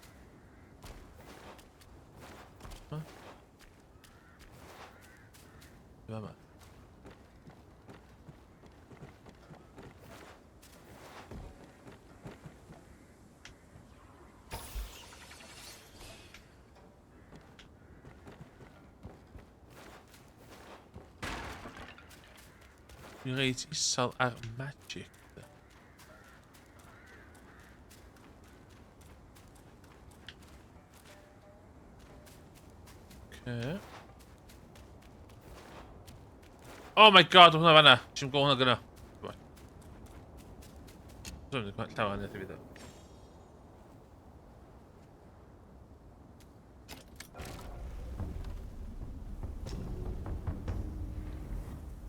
Dwi'n yma. Dwi'n reit isal ar magic. Okay. Oh my god, hwnna fanna. Ti'n gwybod hwnna gyda. Dwi'n mynd llawer aneth i fi ddo.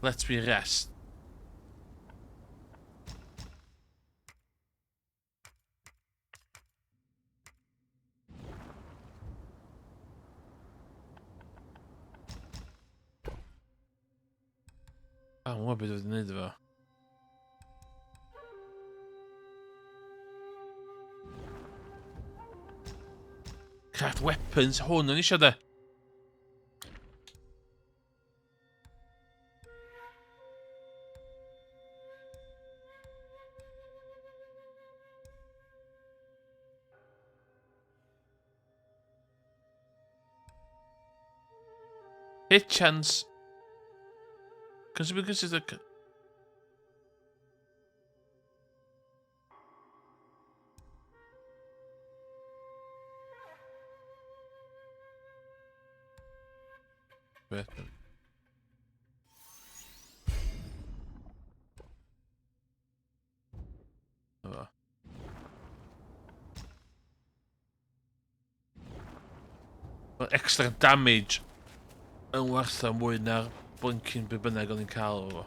Let me rest. What bit of the need of craft weapons, hwn yn eisiau de. Hit chance. Because it's a... Better. Oh. Well, extra damage yn werth am mwy na'r blinking be bynnag o'n i'n cael o.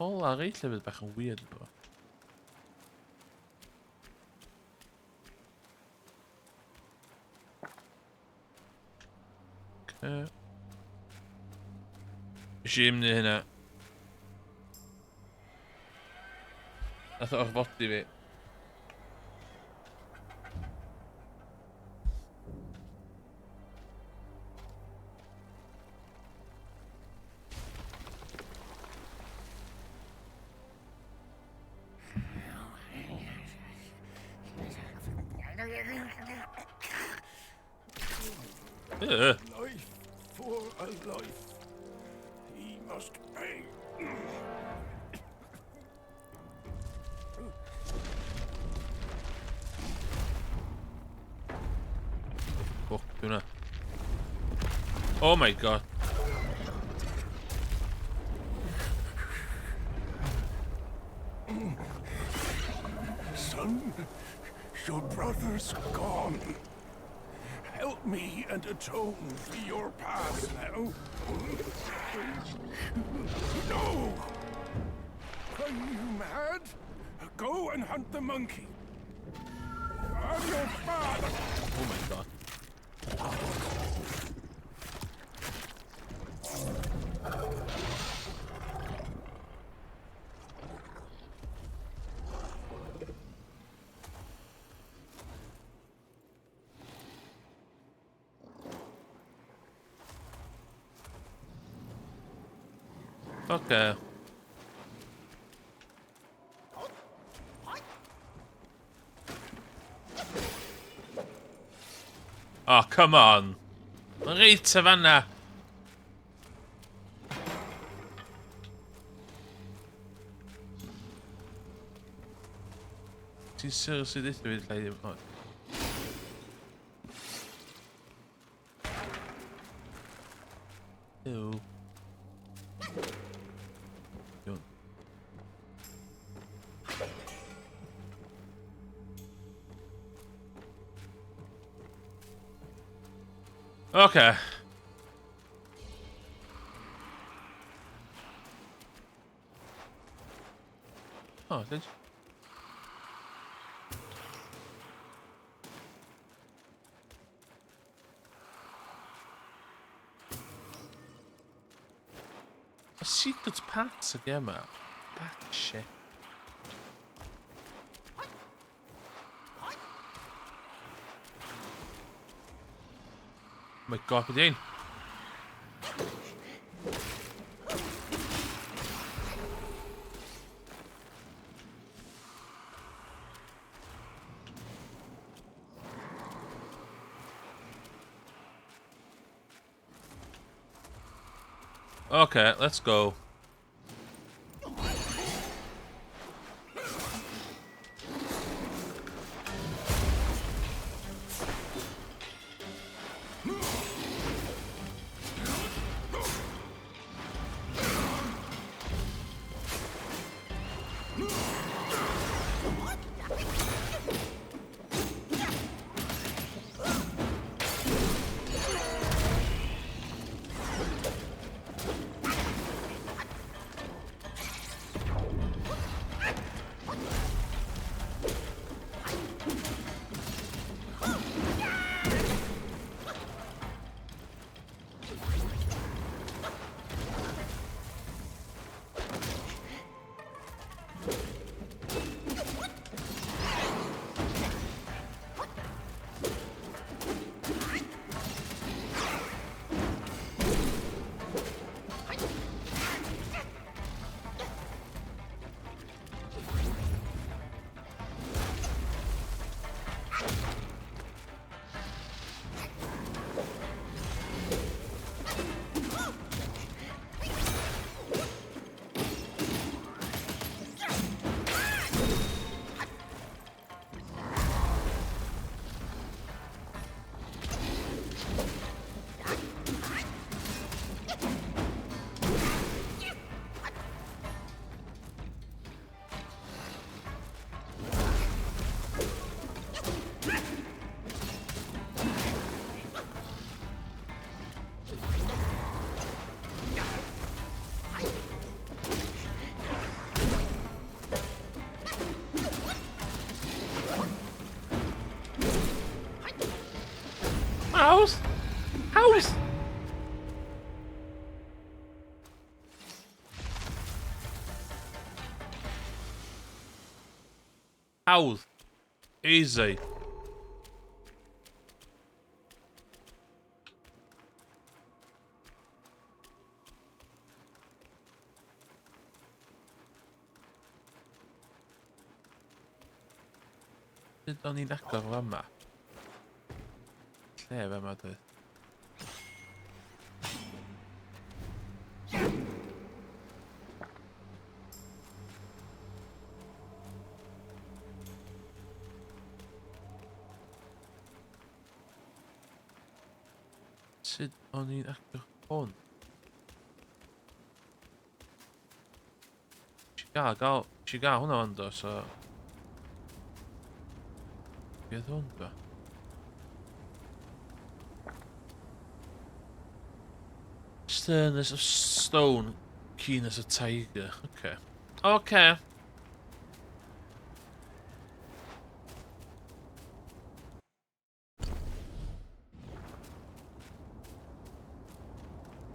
Hol ar ei llefydd bach yn weird efo. Eisiau i mynd i hynna. Nath o orfodi fi. Life for a life. He must pay. Fuck, hwnna. Oh my god. Son, your brother's gone. Help me and atone for your past now. No! Are you mad? Go and hunt the monkey. I'm your father. Oh my god. Okay. Oh, come on. Reit o fanna. Ti'n seriously ddweud fi lle ddim... Ew. Iawn. Okay. Oh, did you? A secret path again, man. That shit. My god, Dean. Okay, let's go. Hawdd! Hawdd. Easy. Sut o'n i'n agor o yma? Lle fe yma dwi? Sut o'n i'n agor hwn? Isi gael hwnna ond o, so... Be oedd hwn ba? Sternness of stone, keenness of tiger. Okay. Okay.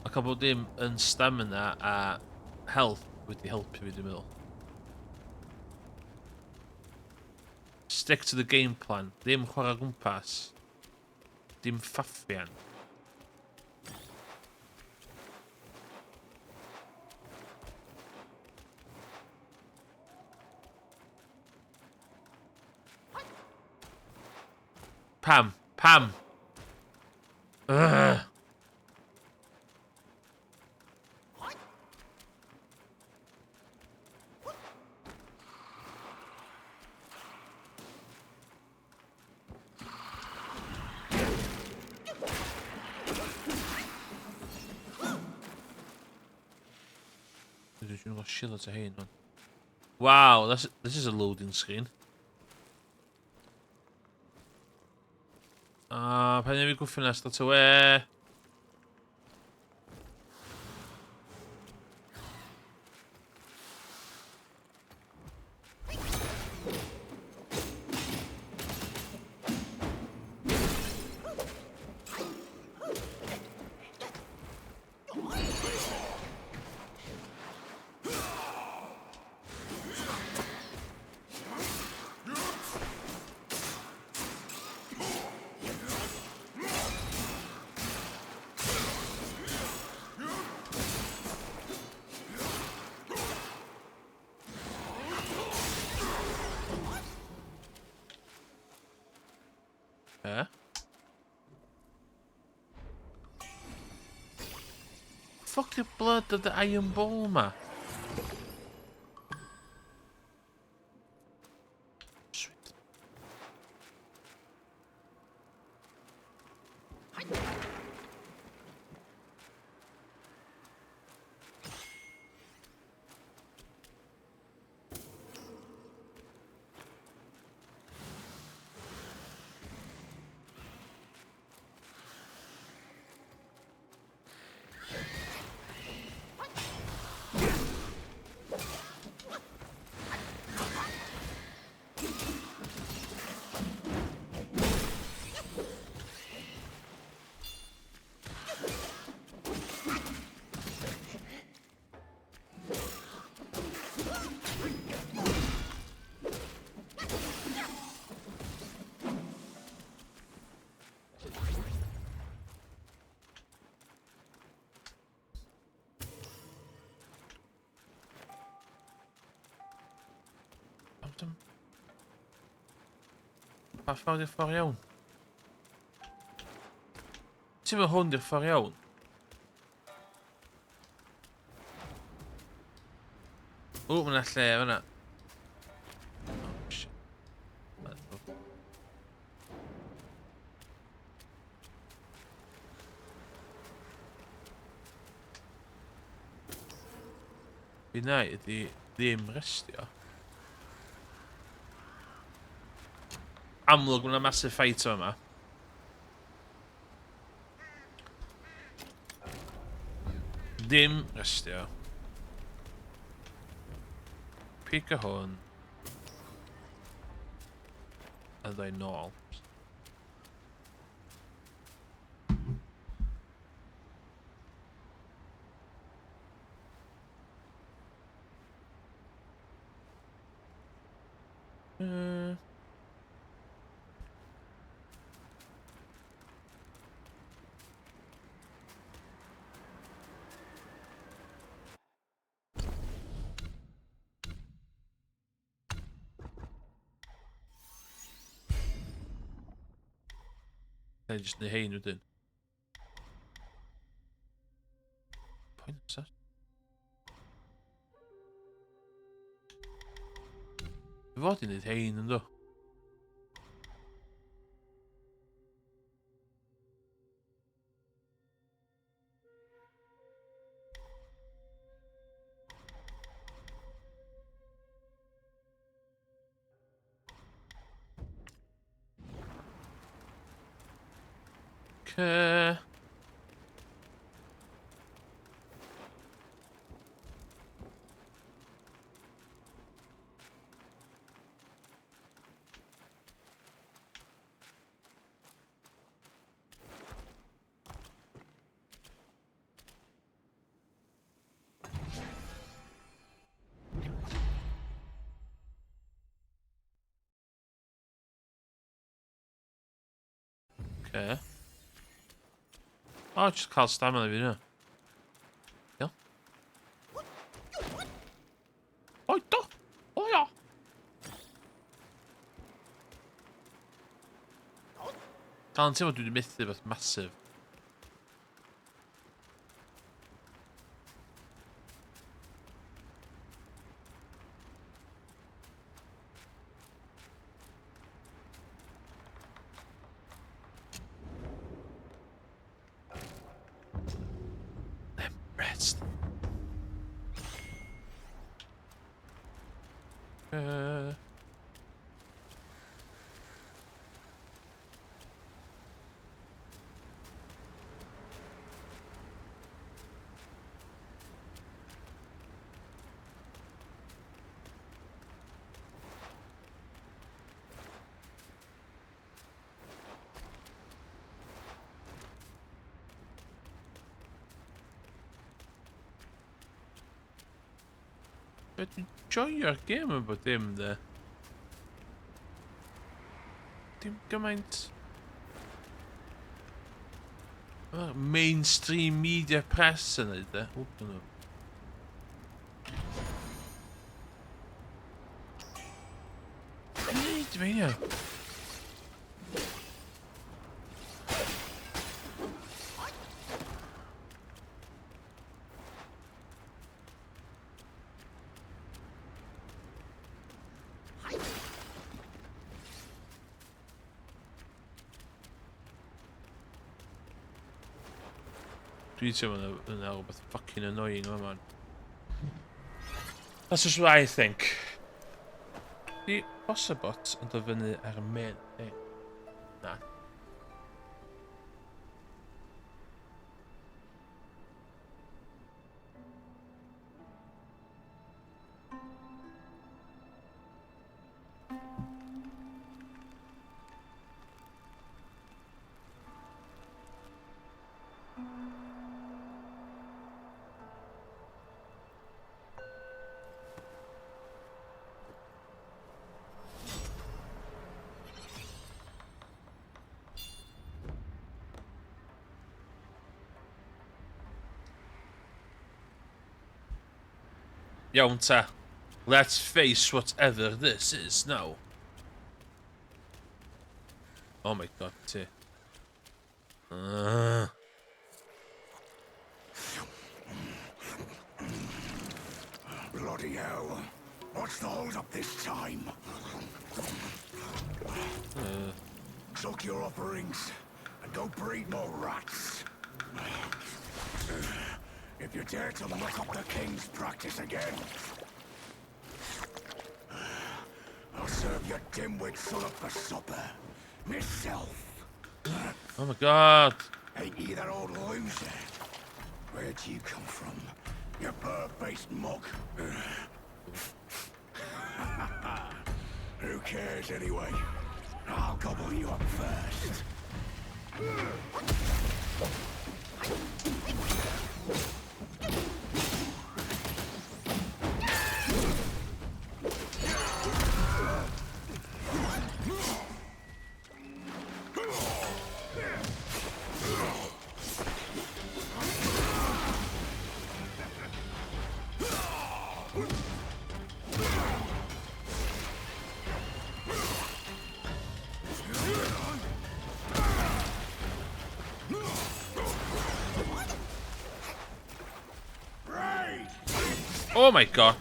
Ac bod dim yn stamina a health wedi helpu fi, dwi'n meddwl. Stick to the game plan. Ddim chwarae gwmpas. Dim ffaffian. Pam. Pam. Ugh. Dwi'n gweld shit o hein hwn. Wow, this is a loading screen. Pen i fi gwffio nes, that's away. Fuck the blood of the iron ball, ma. Sweet. Pa ffordd i'r ffordd iawn? Ti'n meddwl hwn di'r ffordd iawn? O, mae'na lle fan'na. Oh, shit. Fi na ydi ddim restio. Amlwg, mae'na massive fight o yma. Dim restio. Pic o hwn. A ddau nôl. Nee, just heen wedyn. Pwynt nesa? Fod i neud hein ynddo? Okay. Okay. Oh, just cael stamina fi, yna. Iawn. Oi, do! O, ia! Dal yn teimlo dwi wedi methu beth masif. Rest. But enjoy your game about dim de. Dim gymaint... mainstream media press yn neud de. Wp, nhw. Neud fi ia. Dwi'n teimlo yna rhywbeth fucking annoying yma, man. That's just what I think. Di Bossabot yn dod fyny ar y main thing? Na. Iawn ta. Let's face whatever this is now. Oh my god, ti. Bloody hell. What's the hold up this time? Suck your offerings and go breed more rats. If you dare to muck up the king's practice again, I'll serve your dimwit son up for supper. Myself. Oh my god. Ain't you that old loser? Where'd you come from? You bird-faced mug. Who cares anyway? I'll gobble you up first. Oh my god.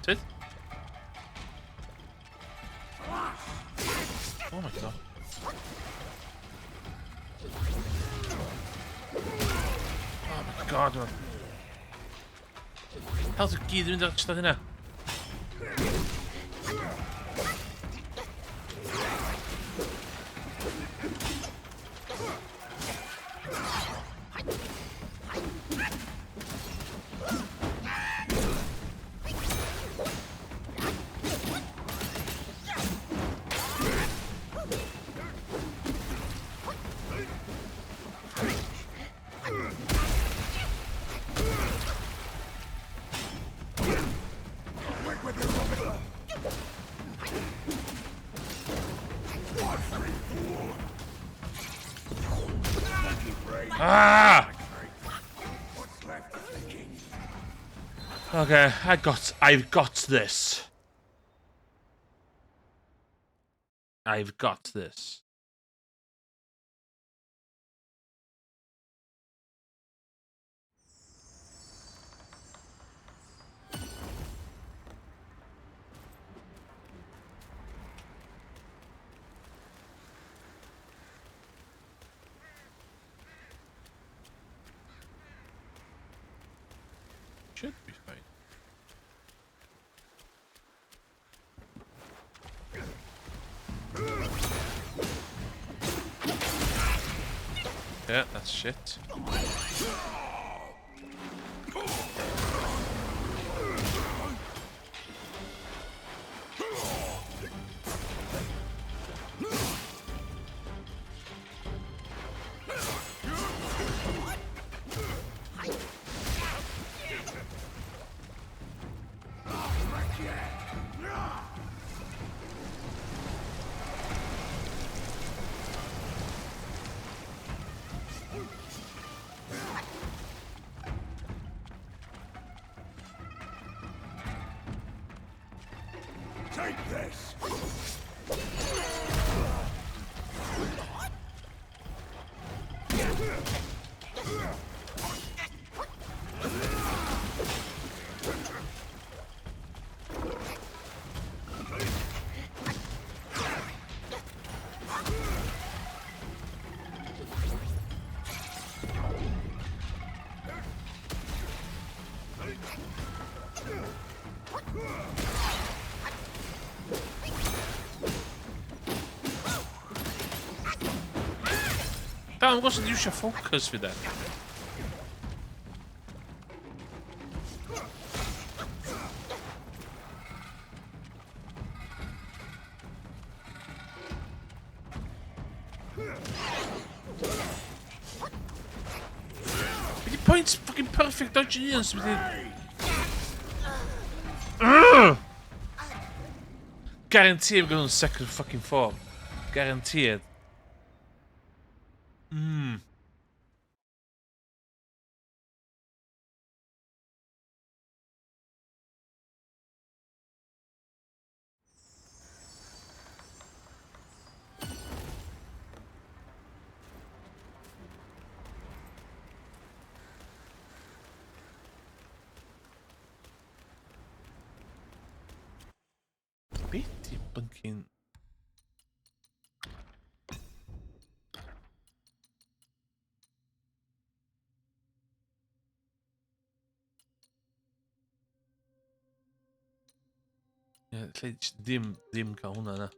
That's it? Oh my god. Oh my god, man. How's the key doing that stuff in there? Ah! Okay, I've got this. I've got this. Should be fine. Yeah, that's shit. Take this! Waarom was het nu zo focus weer daar? Die point's fucking perfect, don't you eens met dit? Guarantee I'm going second fucking form. Guaranteed. Beetje pumpkin. Ddim cael hwnna na.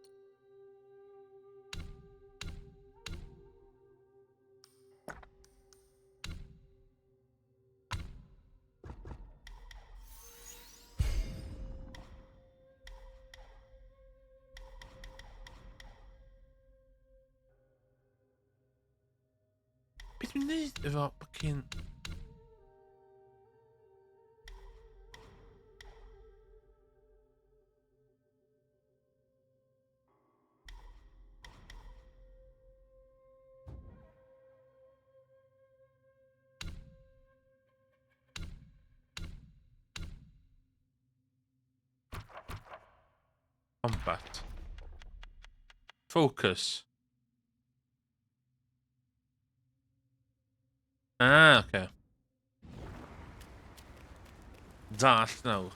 Beth dwi'n neud efo fucking... Combat. Focus. Ah, okay. Dall nawr.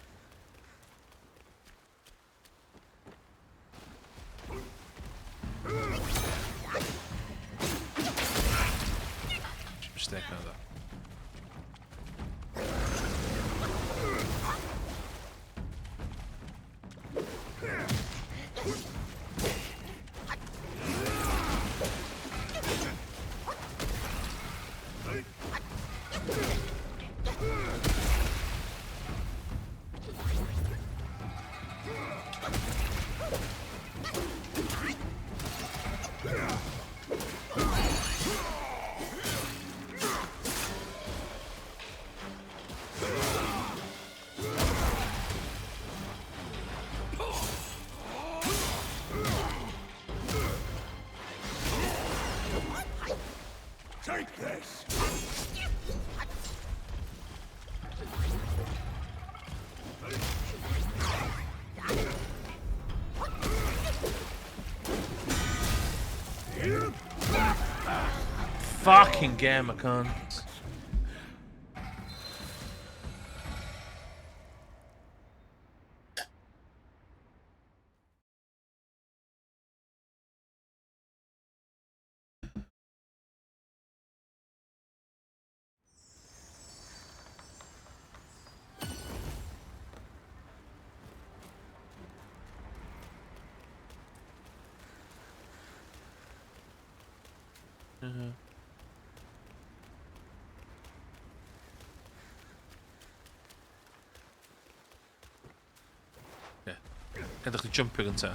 Mistake now though. Take this! Fucking game, I can't. Edrych chi jumpio gynta.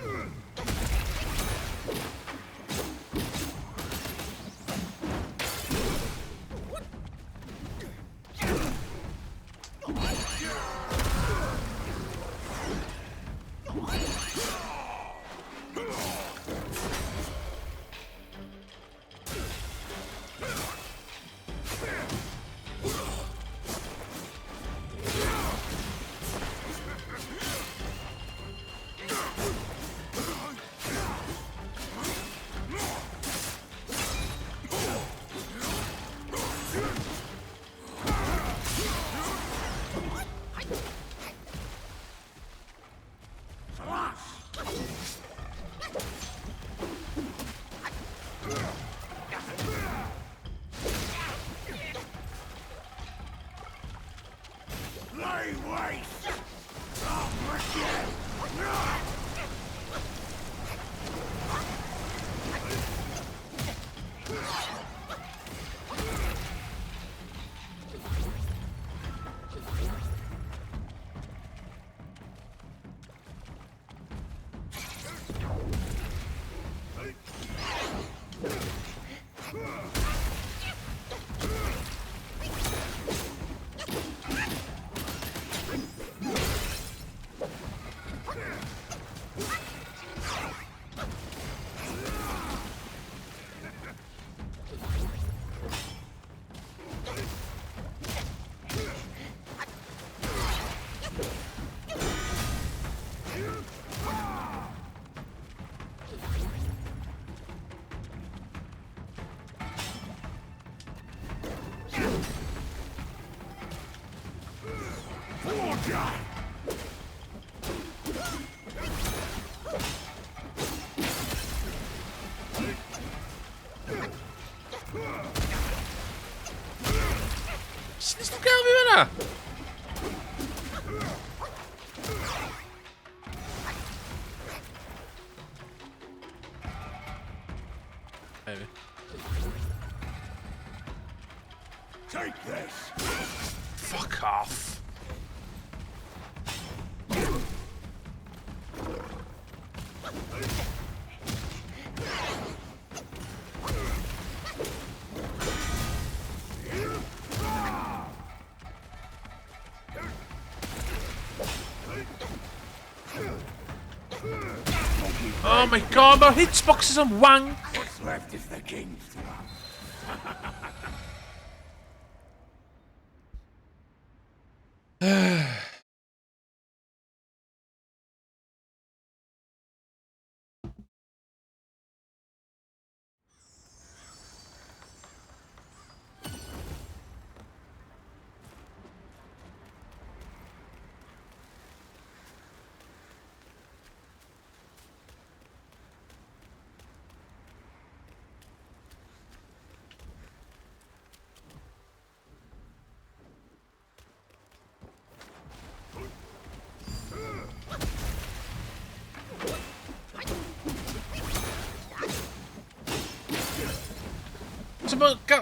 Lay waste! Sut nes nhw gael fi fyna? this. Fuck off. Oh my god, my hitbox is on wang. What's left is the king's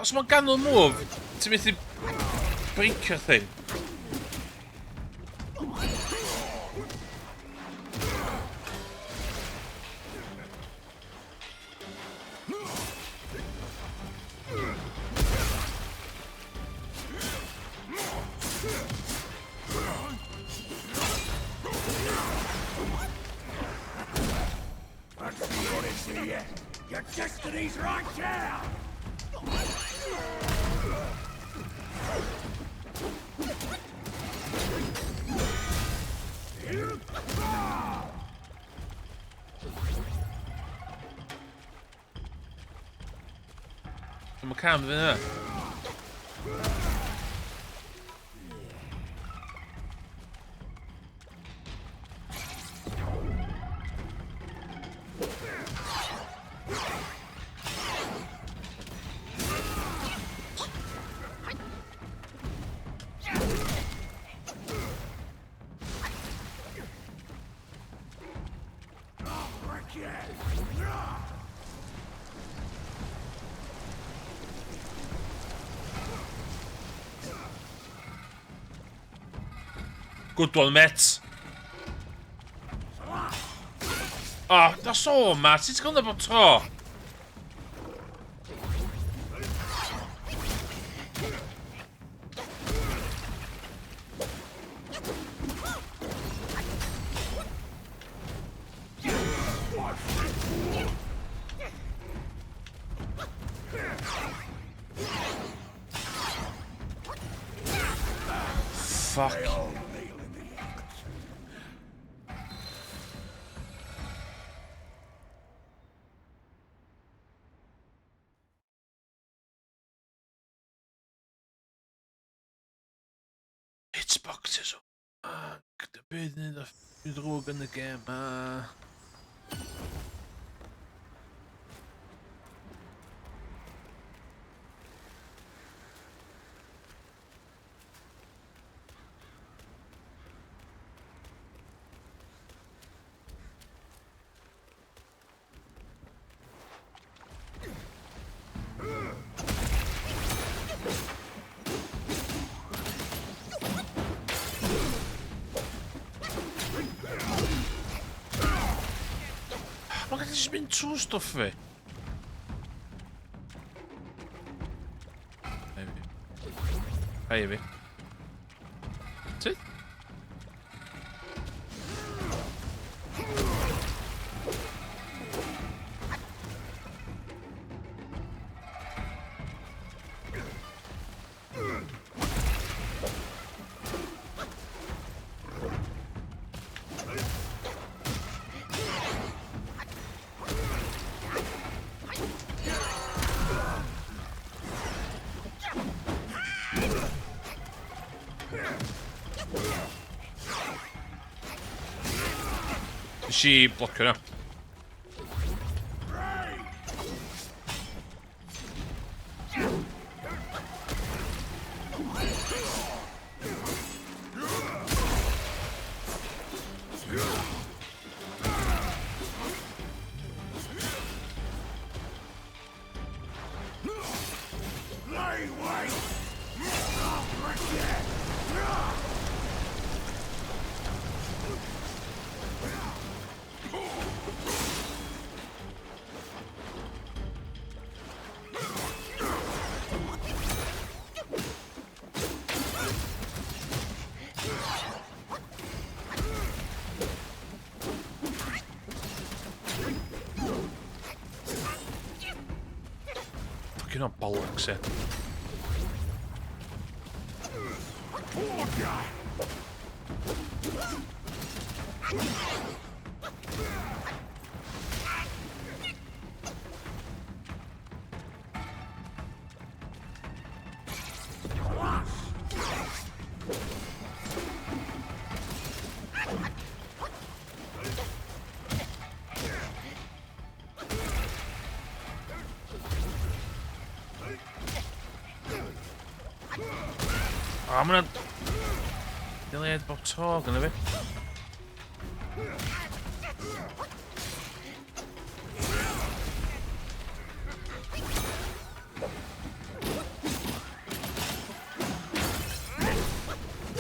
So mae'n ganol move, ti'n methu breaker thing. That's the honest here. Your destiny's right there. Mae cam fy'n yna. Good one, mate. Oh, that's all, Matt. It's gonna be tro. Fuck. Hitboxes op. De binnen de droog in de game. Maar het is mijn toestoffen. Ga je weer. Zit. She blocker now. Fucking on bollocks, yeah. I'm gonna nearly had about talking a bit.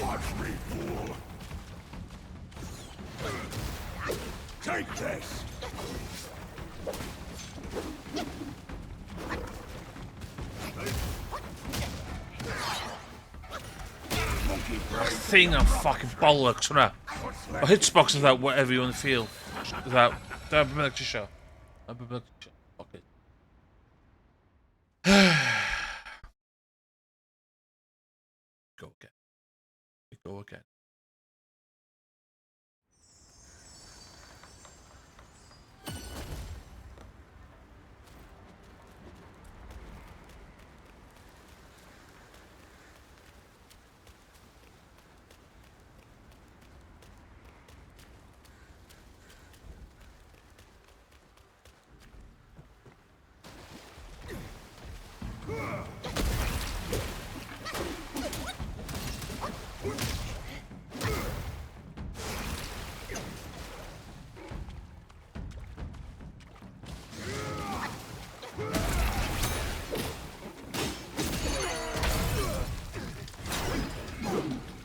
Watch me, fool! Take this! Thing on fucking bollocks, right? A hitbox without whatever you want to feel. Without. Don't be like to show. Don't be like to show. Okay. Go again. Go again.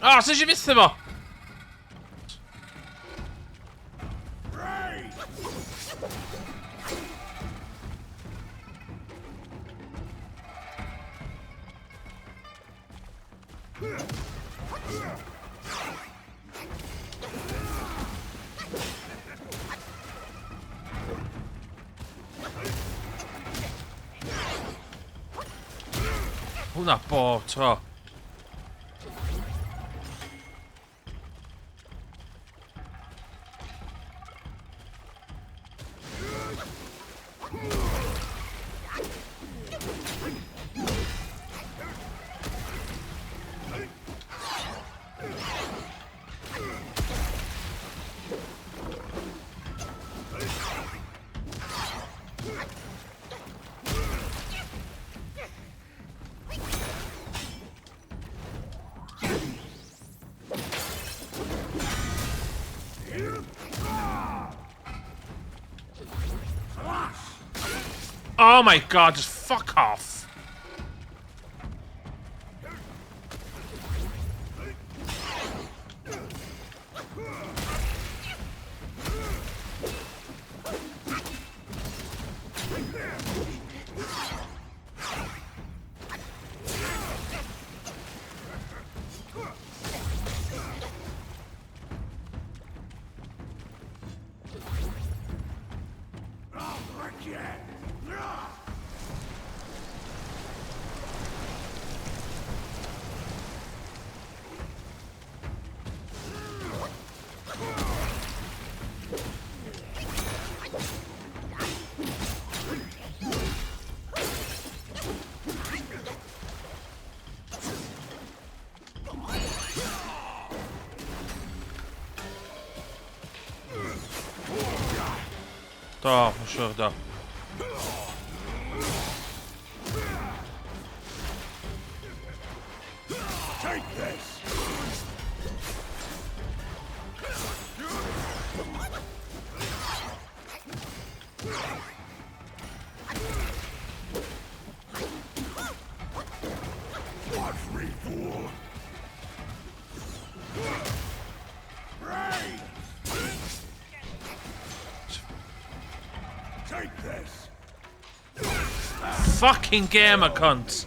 Ah, så j'ai visste va. Hon har bara. Oh my god, just fuck off. Da, kör da. Take this! Watch me, fool! Brains! Take this! Fucking gamer cunt.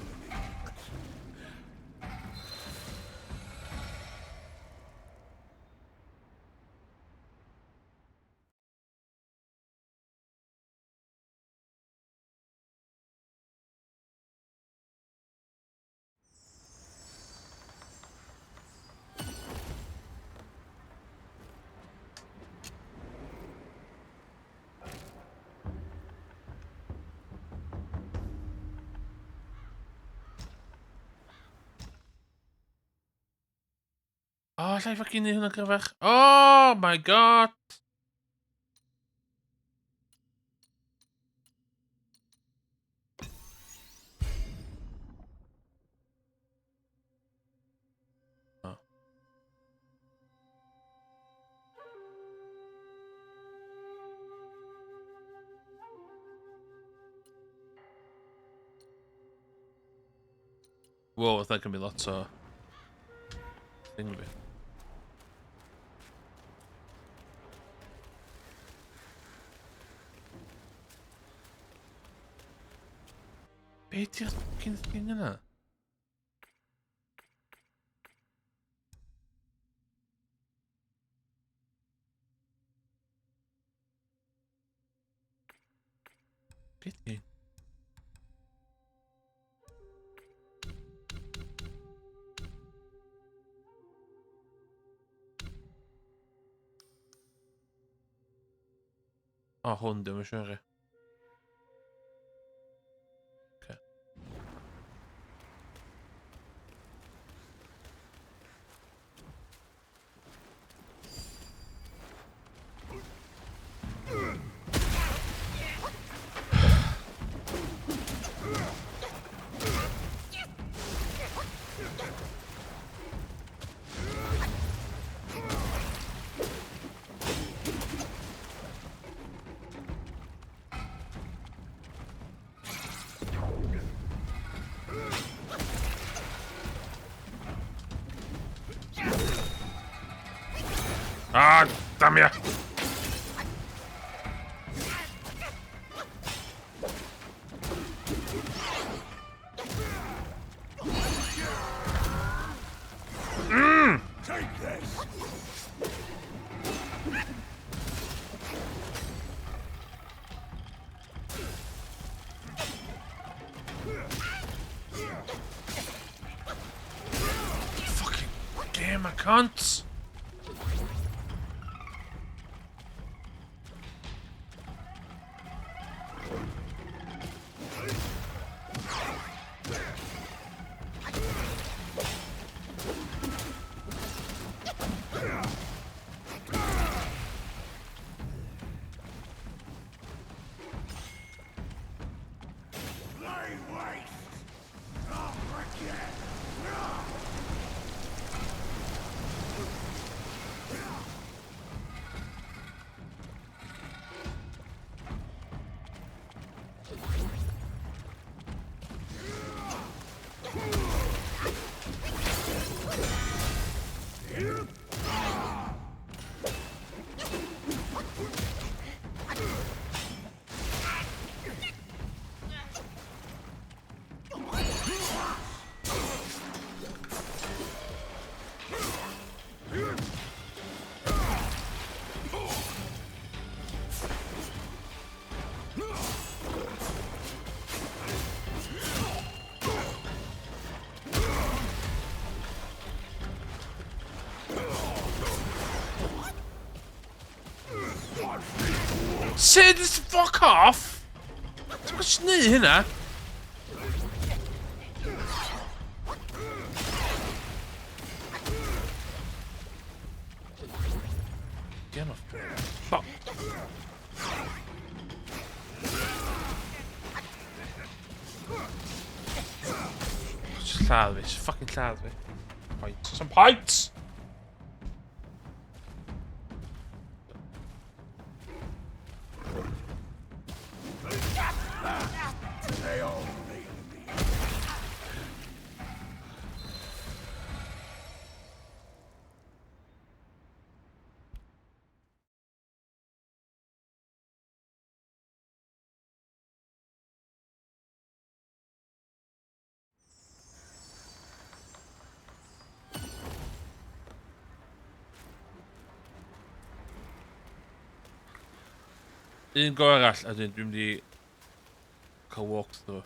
O, allai ffocin ni hwnna gryfach. Oh my god! Oh. Whoa, that can be lots of thing of it. Be di'r fucking thing yna? Be di? O, hwn dim yn siŵr i. Okay. Ah, damn ya! Take this! Fucking game, I can't! Lay waste! I'll break you! Say this fuck off! Ti'n gwybod sneu hynna? Get off. Fuck. Just lladd fi, just fucking lladd fi. Pints. Some pints! They all need me. Un go arall, a dwi'n mynd i cael walkthrough.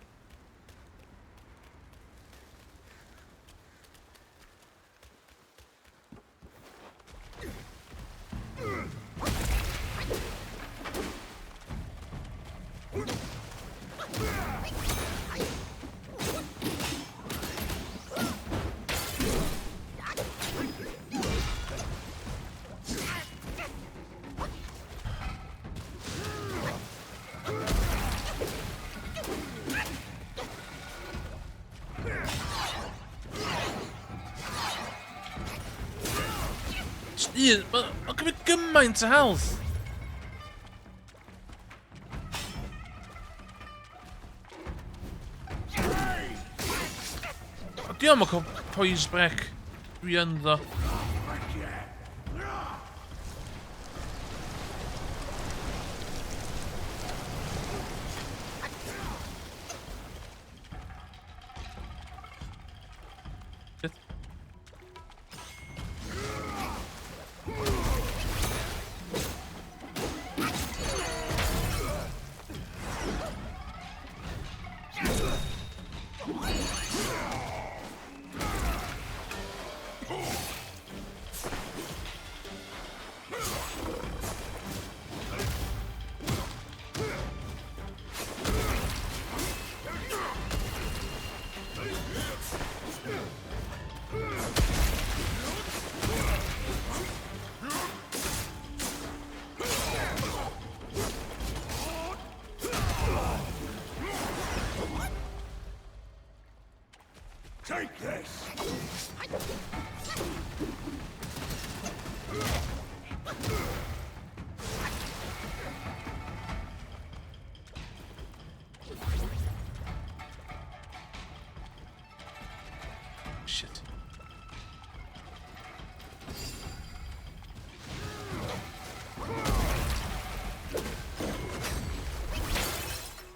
Mae'n cymryd gymaint o health. Di o'n cael poise break. Dwi ynddo. Shit. Take this! Shit.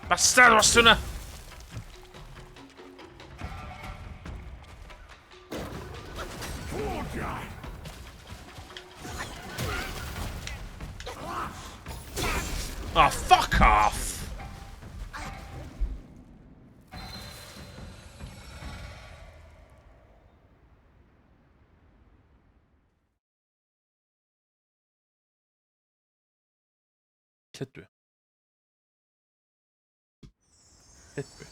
Bastard, was hwnna? Oh, fuck off! Ledw. Ledw.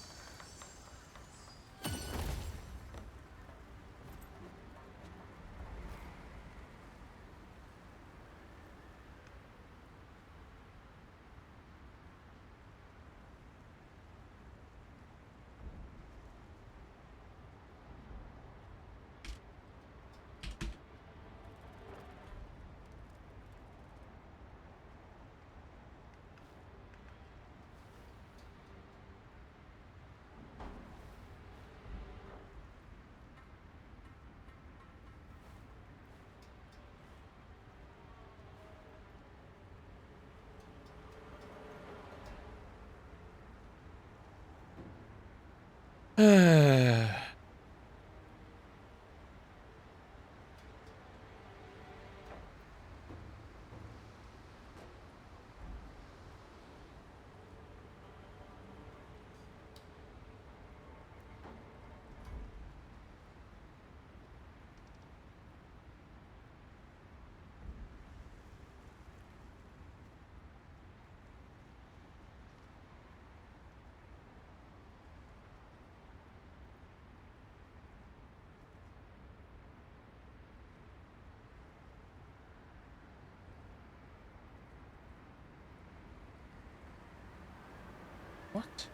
What?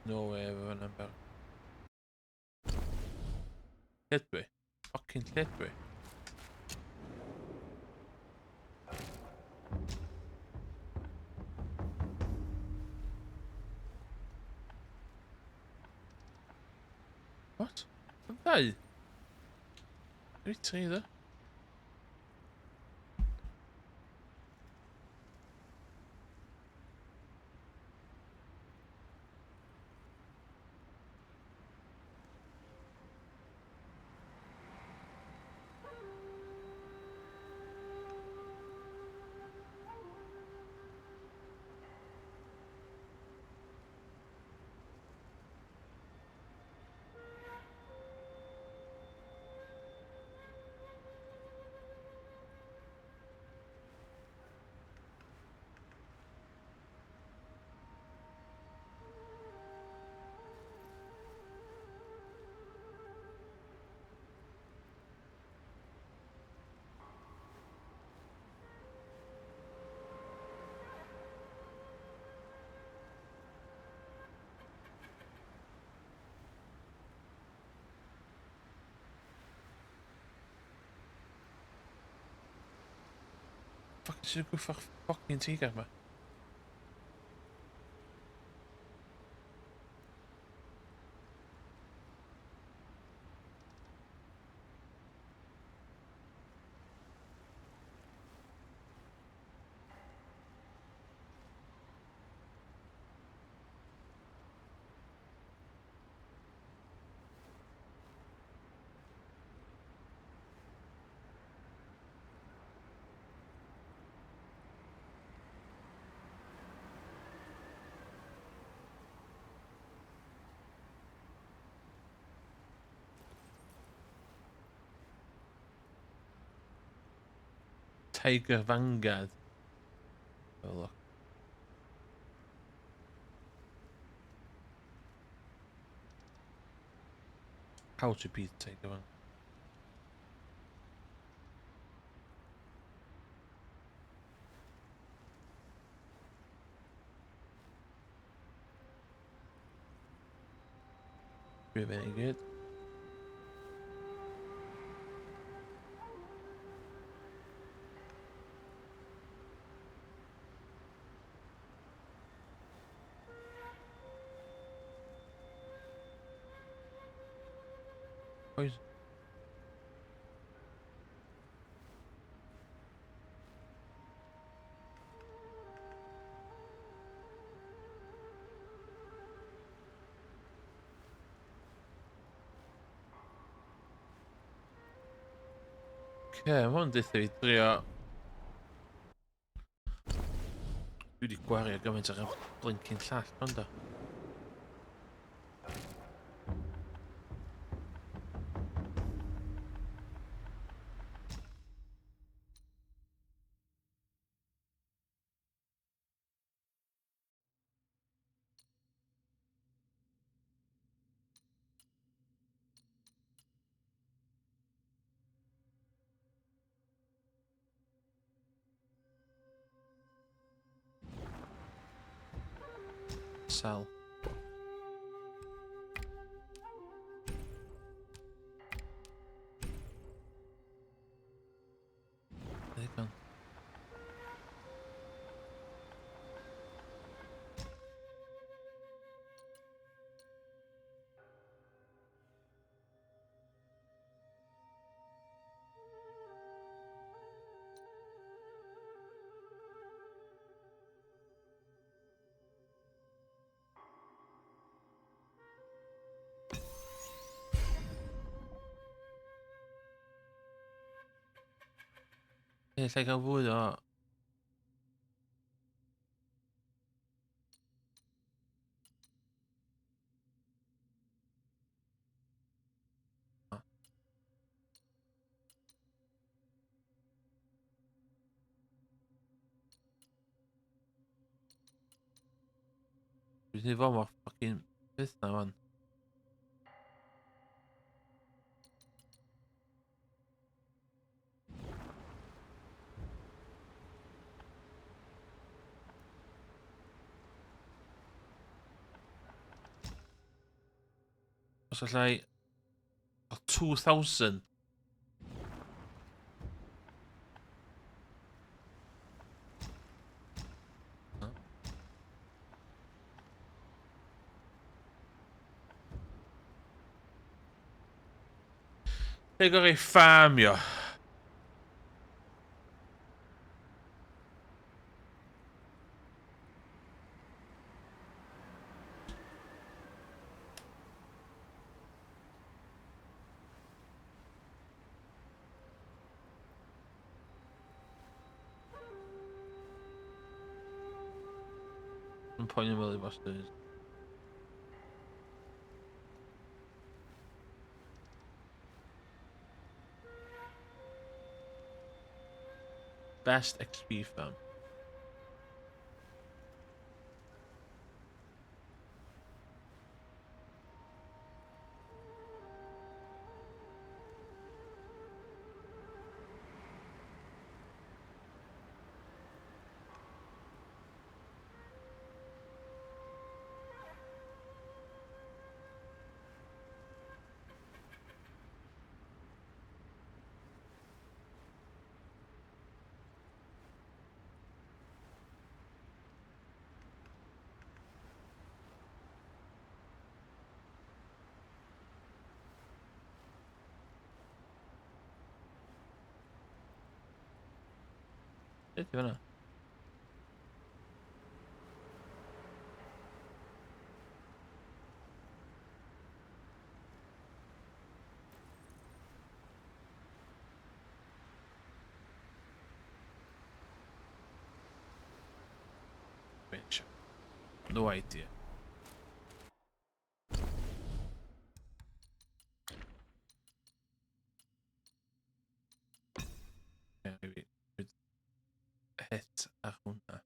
No way I remember. Ledbury. Fucking Ledbury. What? Hey! Did we see that? Fuck, should go for fucking tiger, man. Tiger Vanguard. Have a look. How to beat Tiger Vanguard. Very good. Poison. Okay, mae'n dweud i drio... Dwi wedi gwario gymaint ar y blinking llall, ond o. Sell. There you go. Ie, lle gael fwy o... Dwi wedi fod mor ffocin byth na fan. Os allai... O, 2,000. Lle gael ei ffarmio. Yn poeni fel i bosters. Best XP farm. Beth yw hwnna? No idea. Yeah, maybe we'd hit ar hwnna.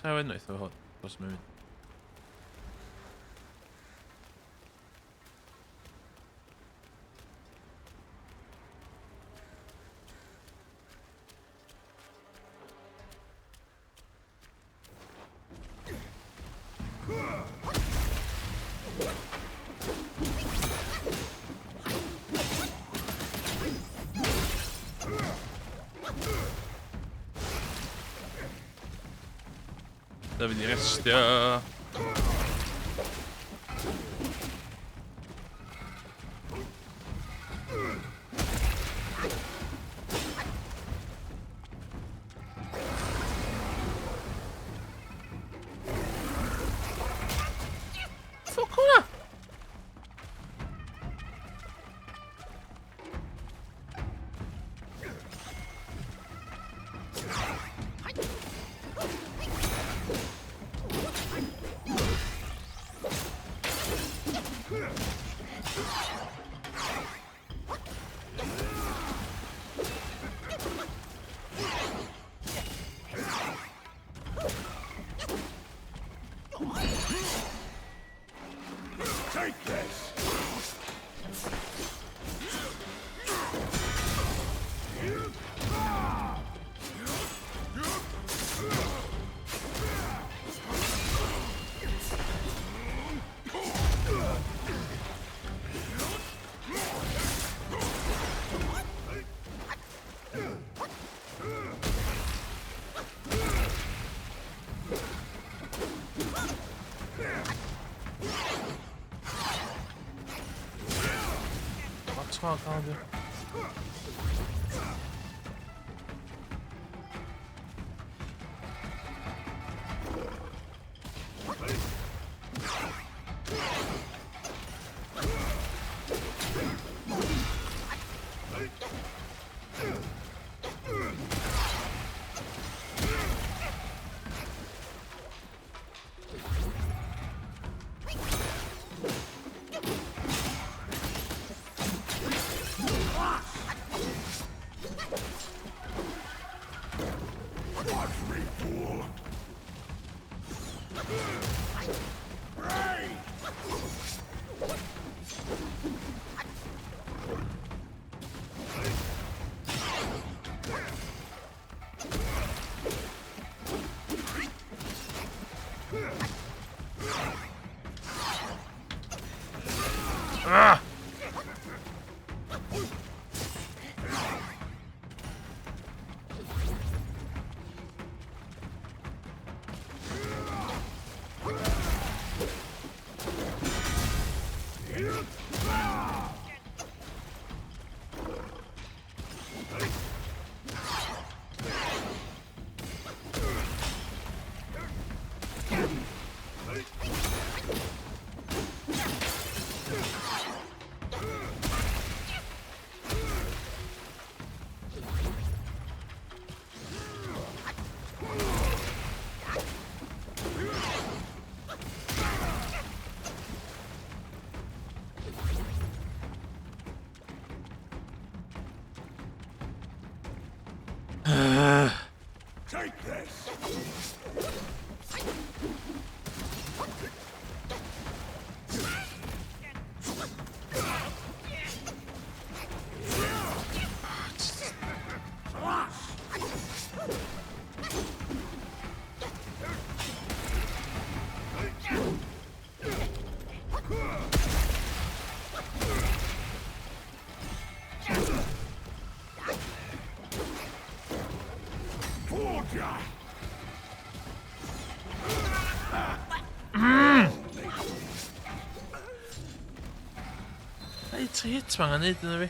Ta unwaith o hwn, os mae'n mynd. Da fynd i restio. Ffwc hwnna! Take this! What's wrong, Calder? Watch me, fool! Ray! Ah! Take this! Fooled ya! Hey, 3 hits man yn neud yna fi.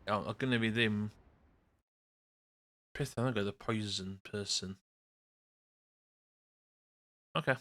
Iawn, o gynnu fi ddim peth yna gyda poison person. Okay.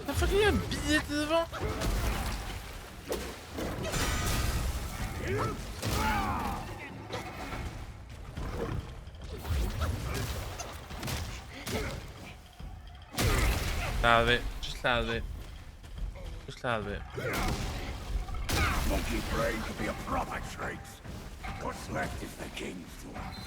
La fuck, il y a un billet devant. Out of it. Just out of it. Just out of it. Monkey brain could be a proper treat. What's left is the king's dwarf.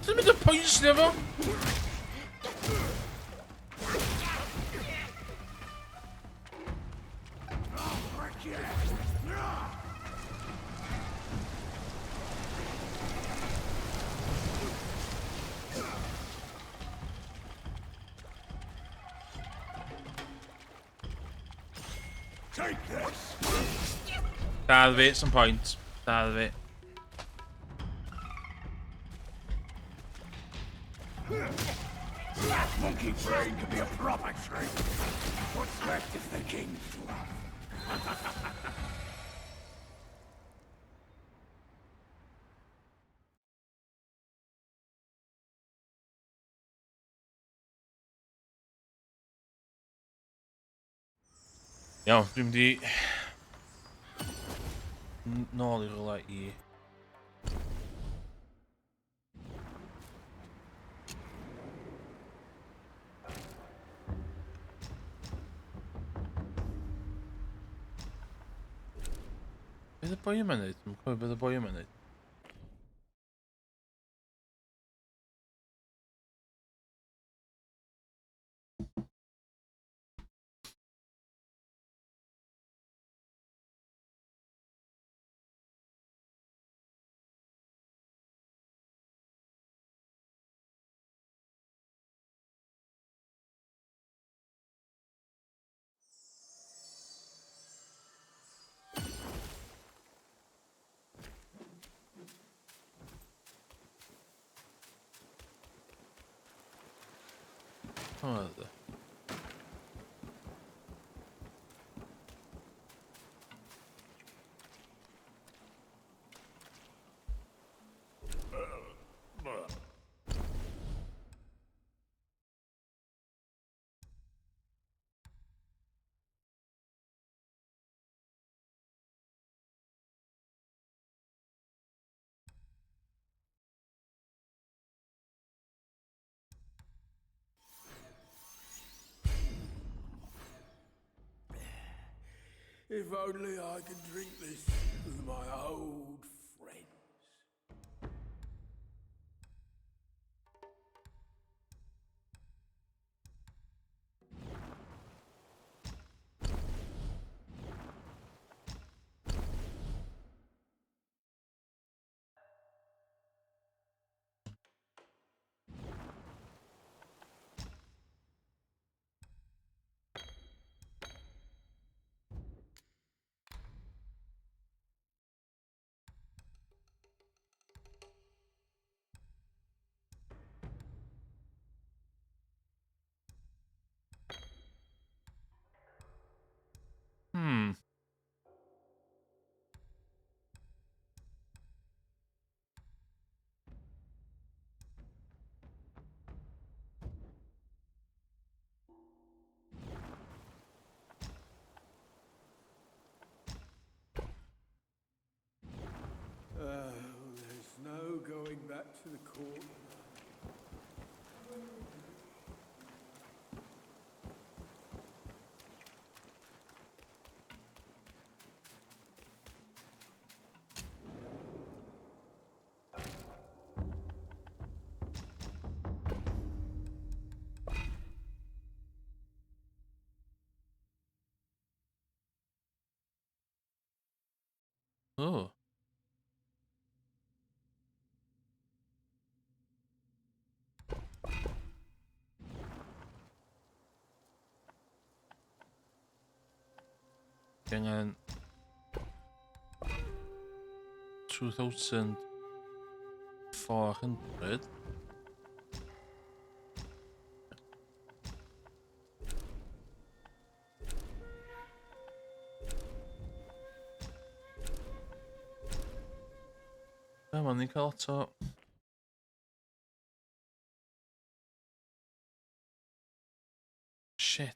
Ti'n mynd y poisnio fo? Take this! Da fi, some point. Da fi. That monkey brain could be a proper treat. What's left is the king's dwarf. Iawn, dwi'n mynd i... nôl i rola i... Beth y boi yma'n neud? Dwi'n cofio beth y boi yma'n neud. هذا. If only I could drink this with my old friends. There's no going back to the court. Oh. Dengan 2,400. Come on, ni'n cael lot o... Shit.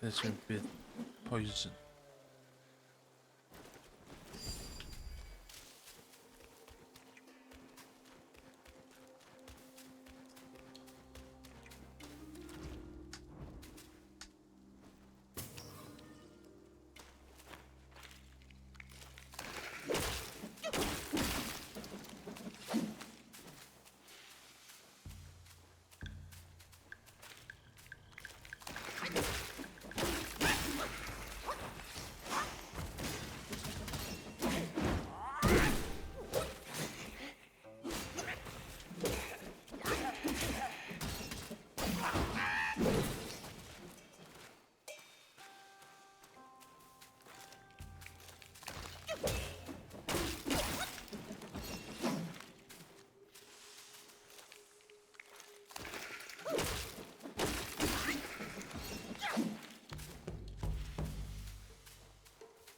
There's a bit poison.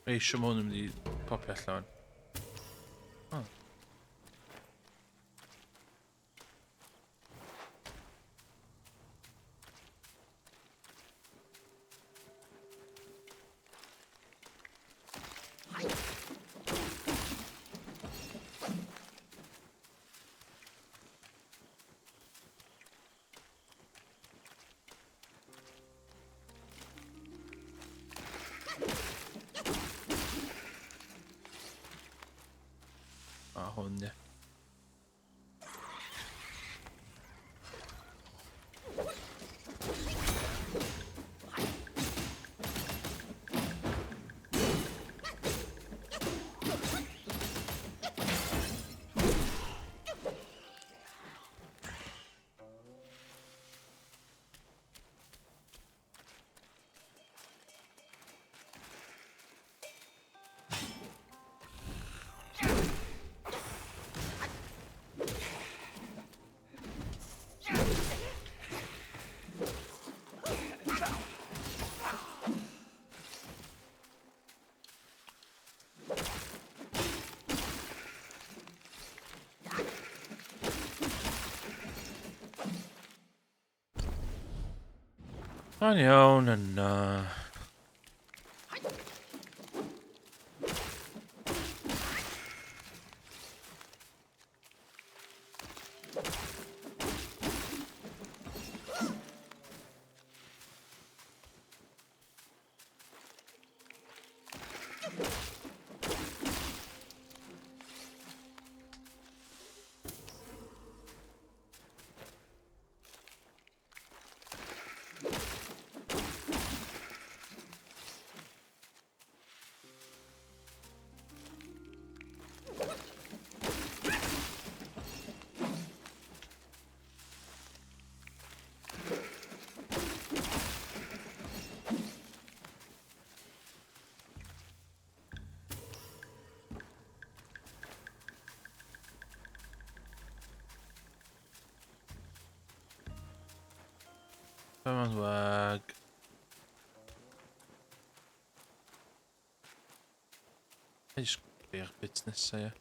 Ei, eisiau ma hwn yn mynd i popio allan. Oh. A hwn, ie. Mae'n iawn yna. Come on, wag. I just weer business, zei je.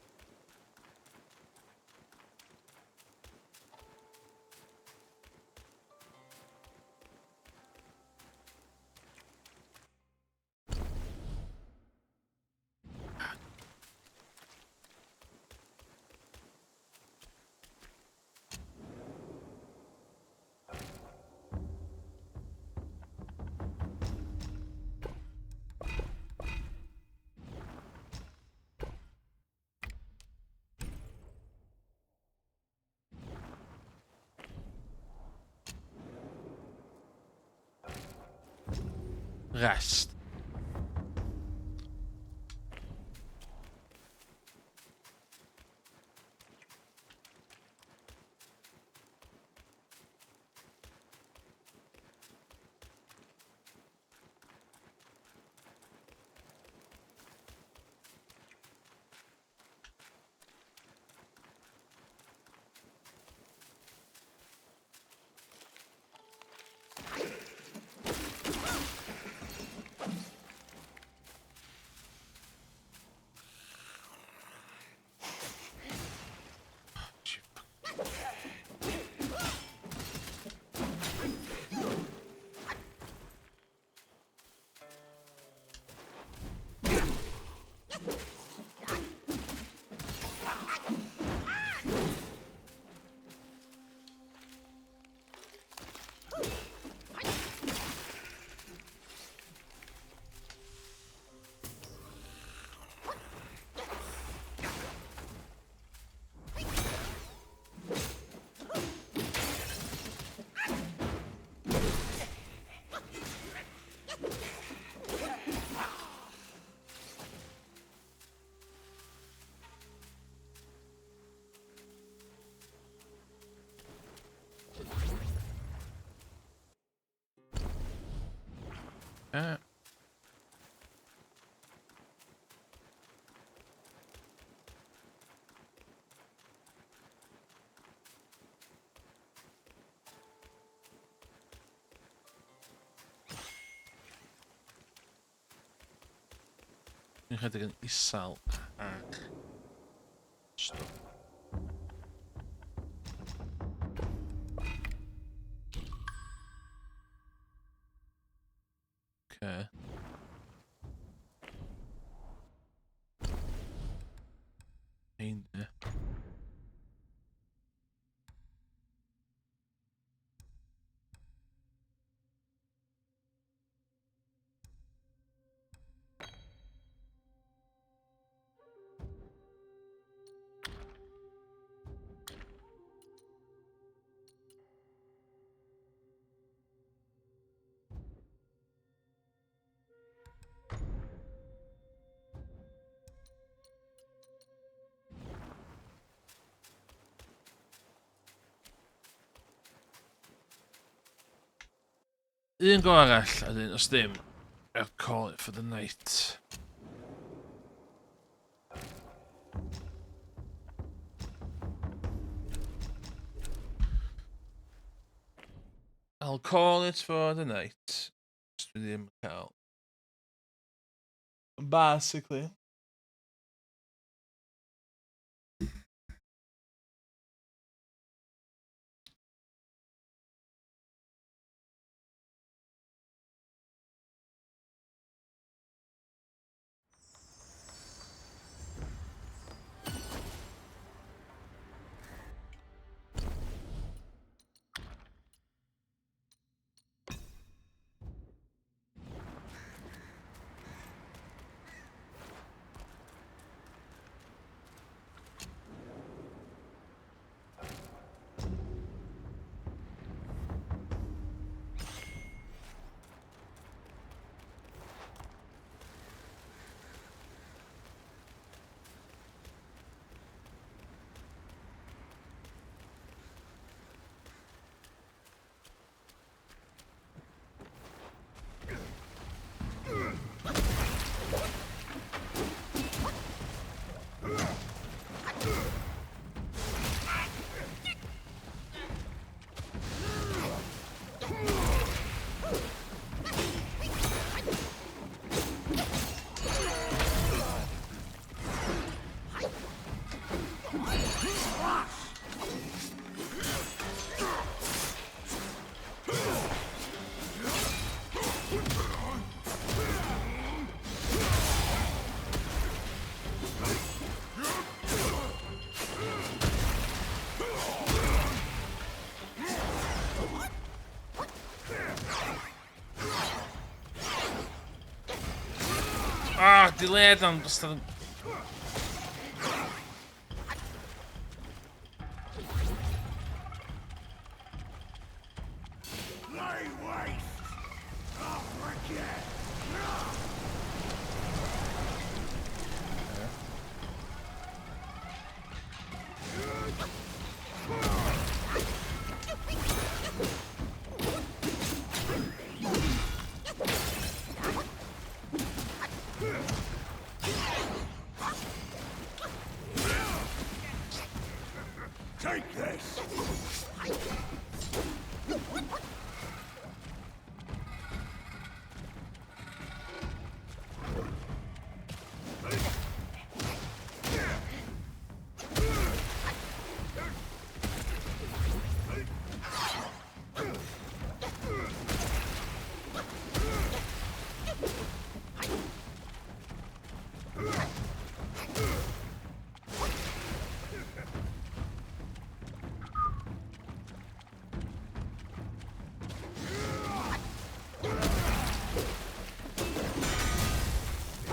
Rest. Dwi'n chydig yn isal ac... Stop. Okay. Heine. Un go arall, a dyn, os dim, I'll call it for the night. I'll call it for the night. Just dwi ddim yn cael. Basically. Ah, delayed am basta... Lay waste! I'll forget! Take this!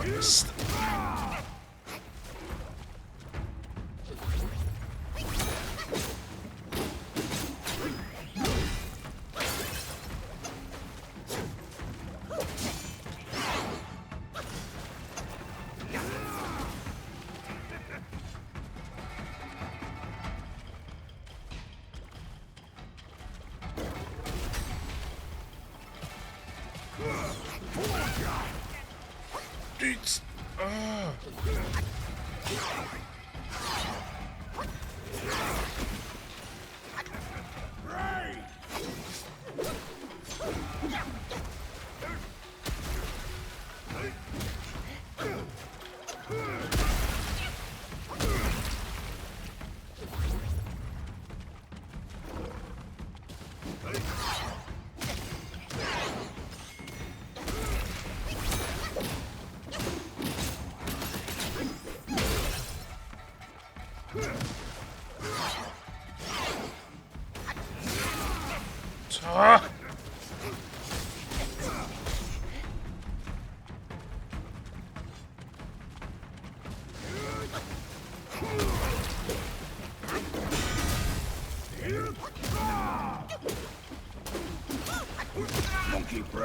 It's... Ah.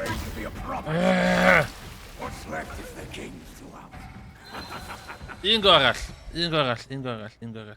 trained to be a proper. What's left is the king's to have. Un go arall. Un go arall. Un go arall. Un go arall.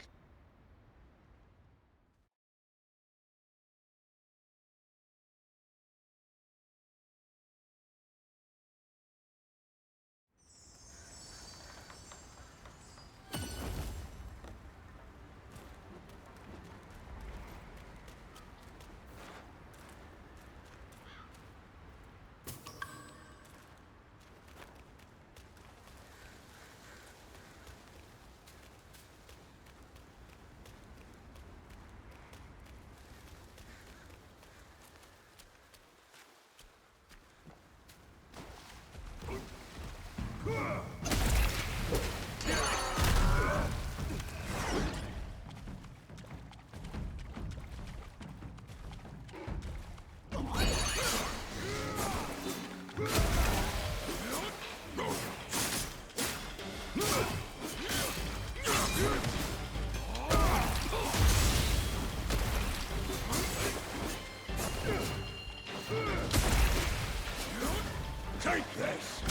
Take this.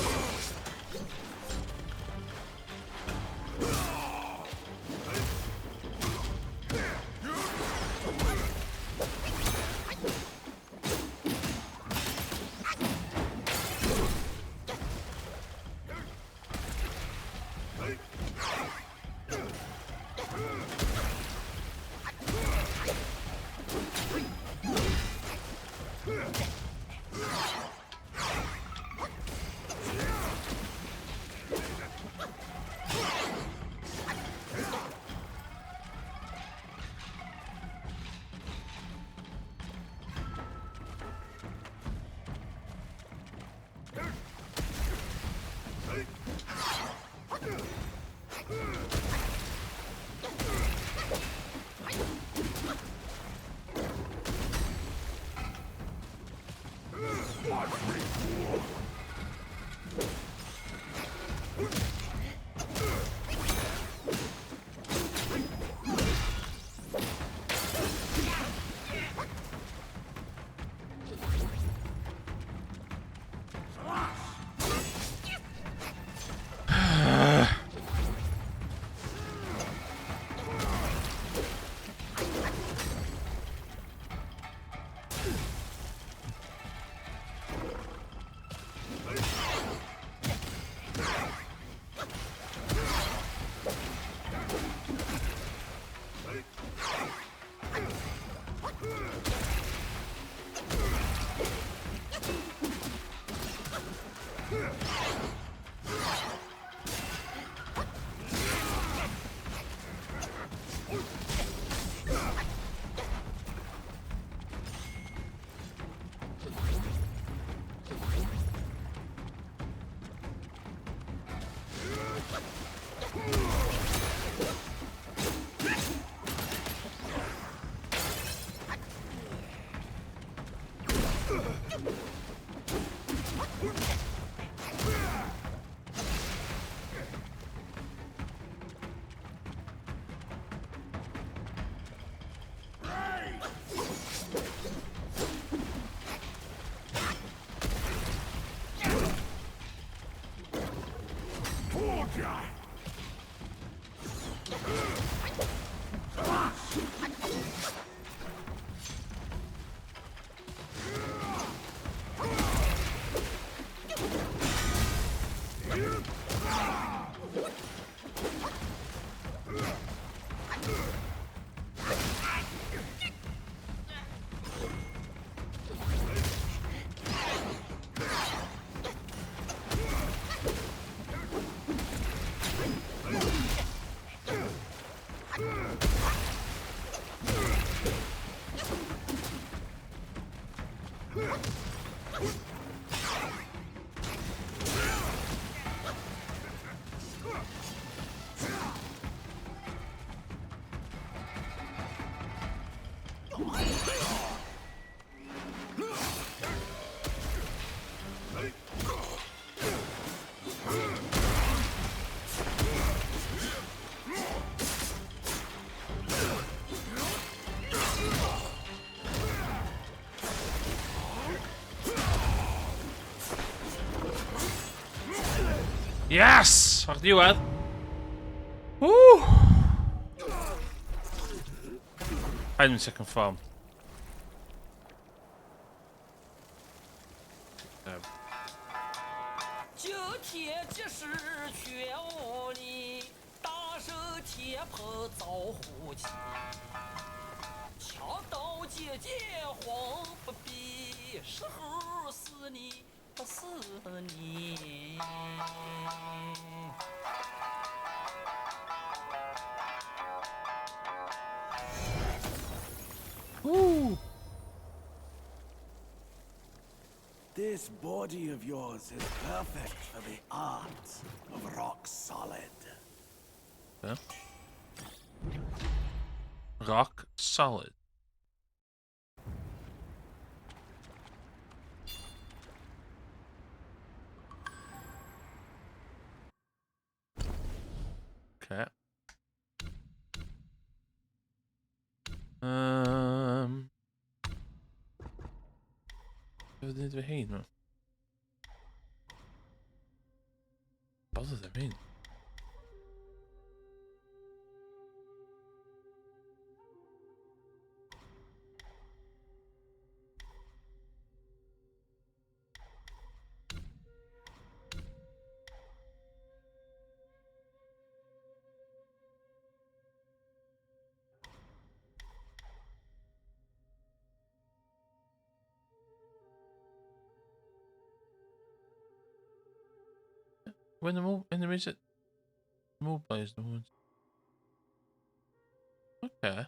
Yes! Wacht, diwedd. Woo! Hide in second form. 九天即使全无力，大手天蓬造虎旗。枪刀剑剑黄不比，时候是你不是你。Ooh. This body of yours is perfect for the art of rock solid. Yeah. Rock solid. Okay. Wat deden we heen, man? Wat is er heen? When the move in the music, move plays the ones. Okay.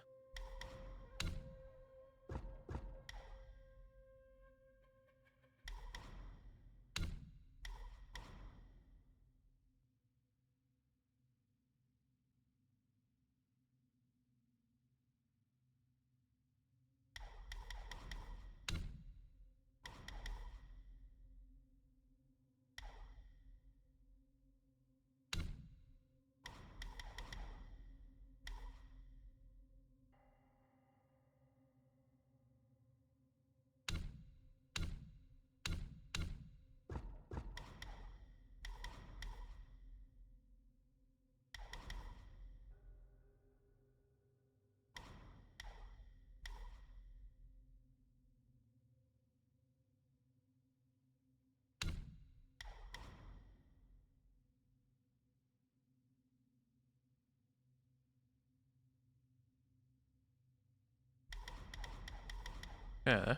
Yeah.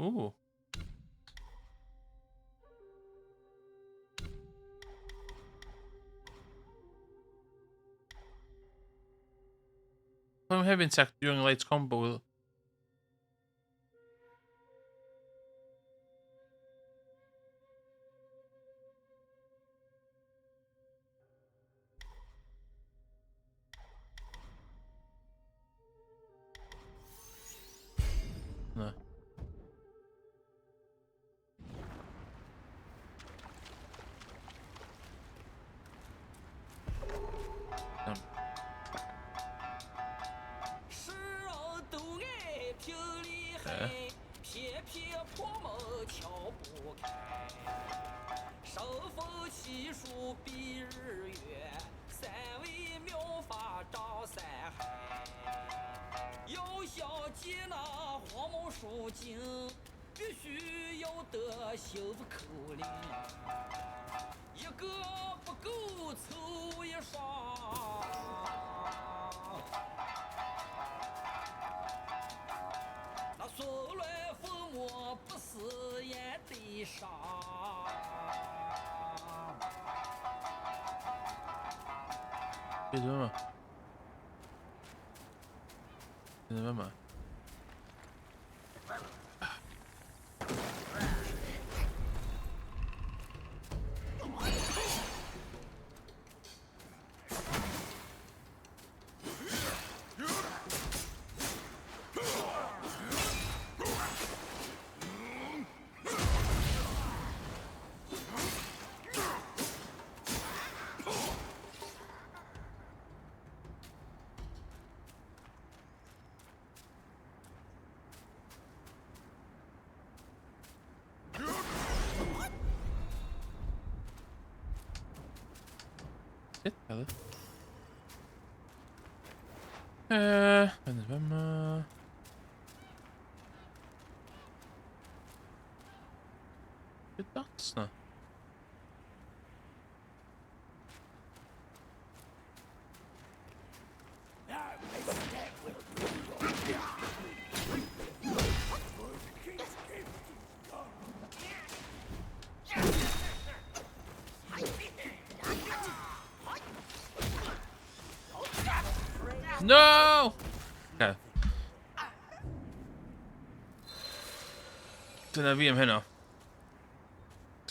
Ooh. I'm having tech during late combo. No. Mama. Mama. Shit, hello. Będę wam... Mocno. No! Okay. Dyna fi am heno.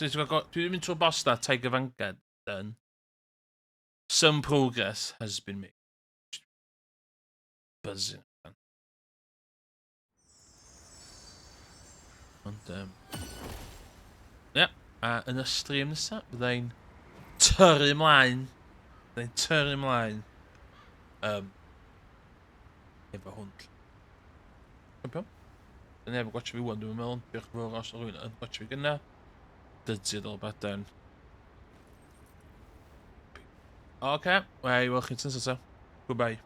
Dwi'n mynd trwy'r boss na Tiger Vanguard then. Some progress has been made. Buzzing. Ond, yn y stream nesaf, byddai'n tyrru ymlaen. Efo hwn. Campion? Dyna efo gwachio fi wan, dwi'n meddwl. Diolch yn fawr os o rhywun yn gwachio fi gynna. Dydydd o'r baden. Oce, wel, chi'n sy'n sy'n. Goodbye.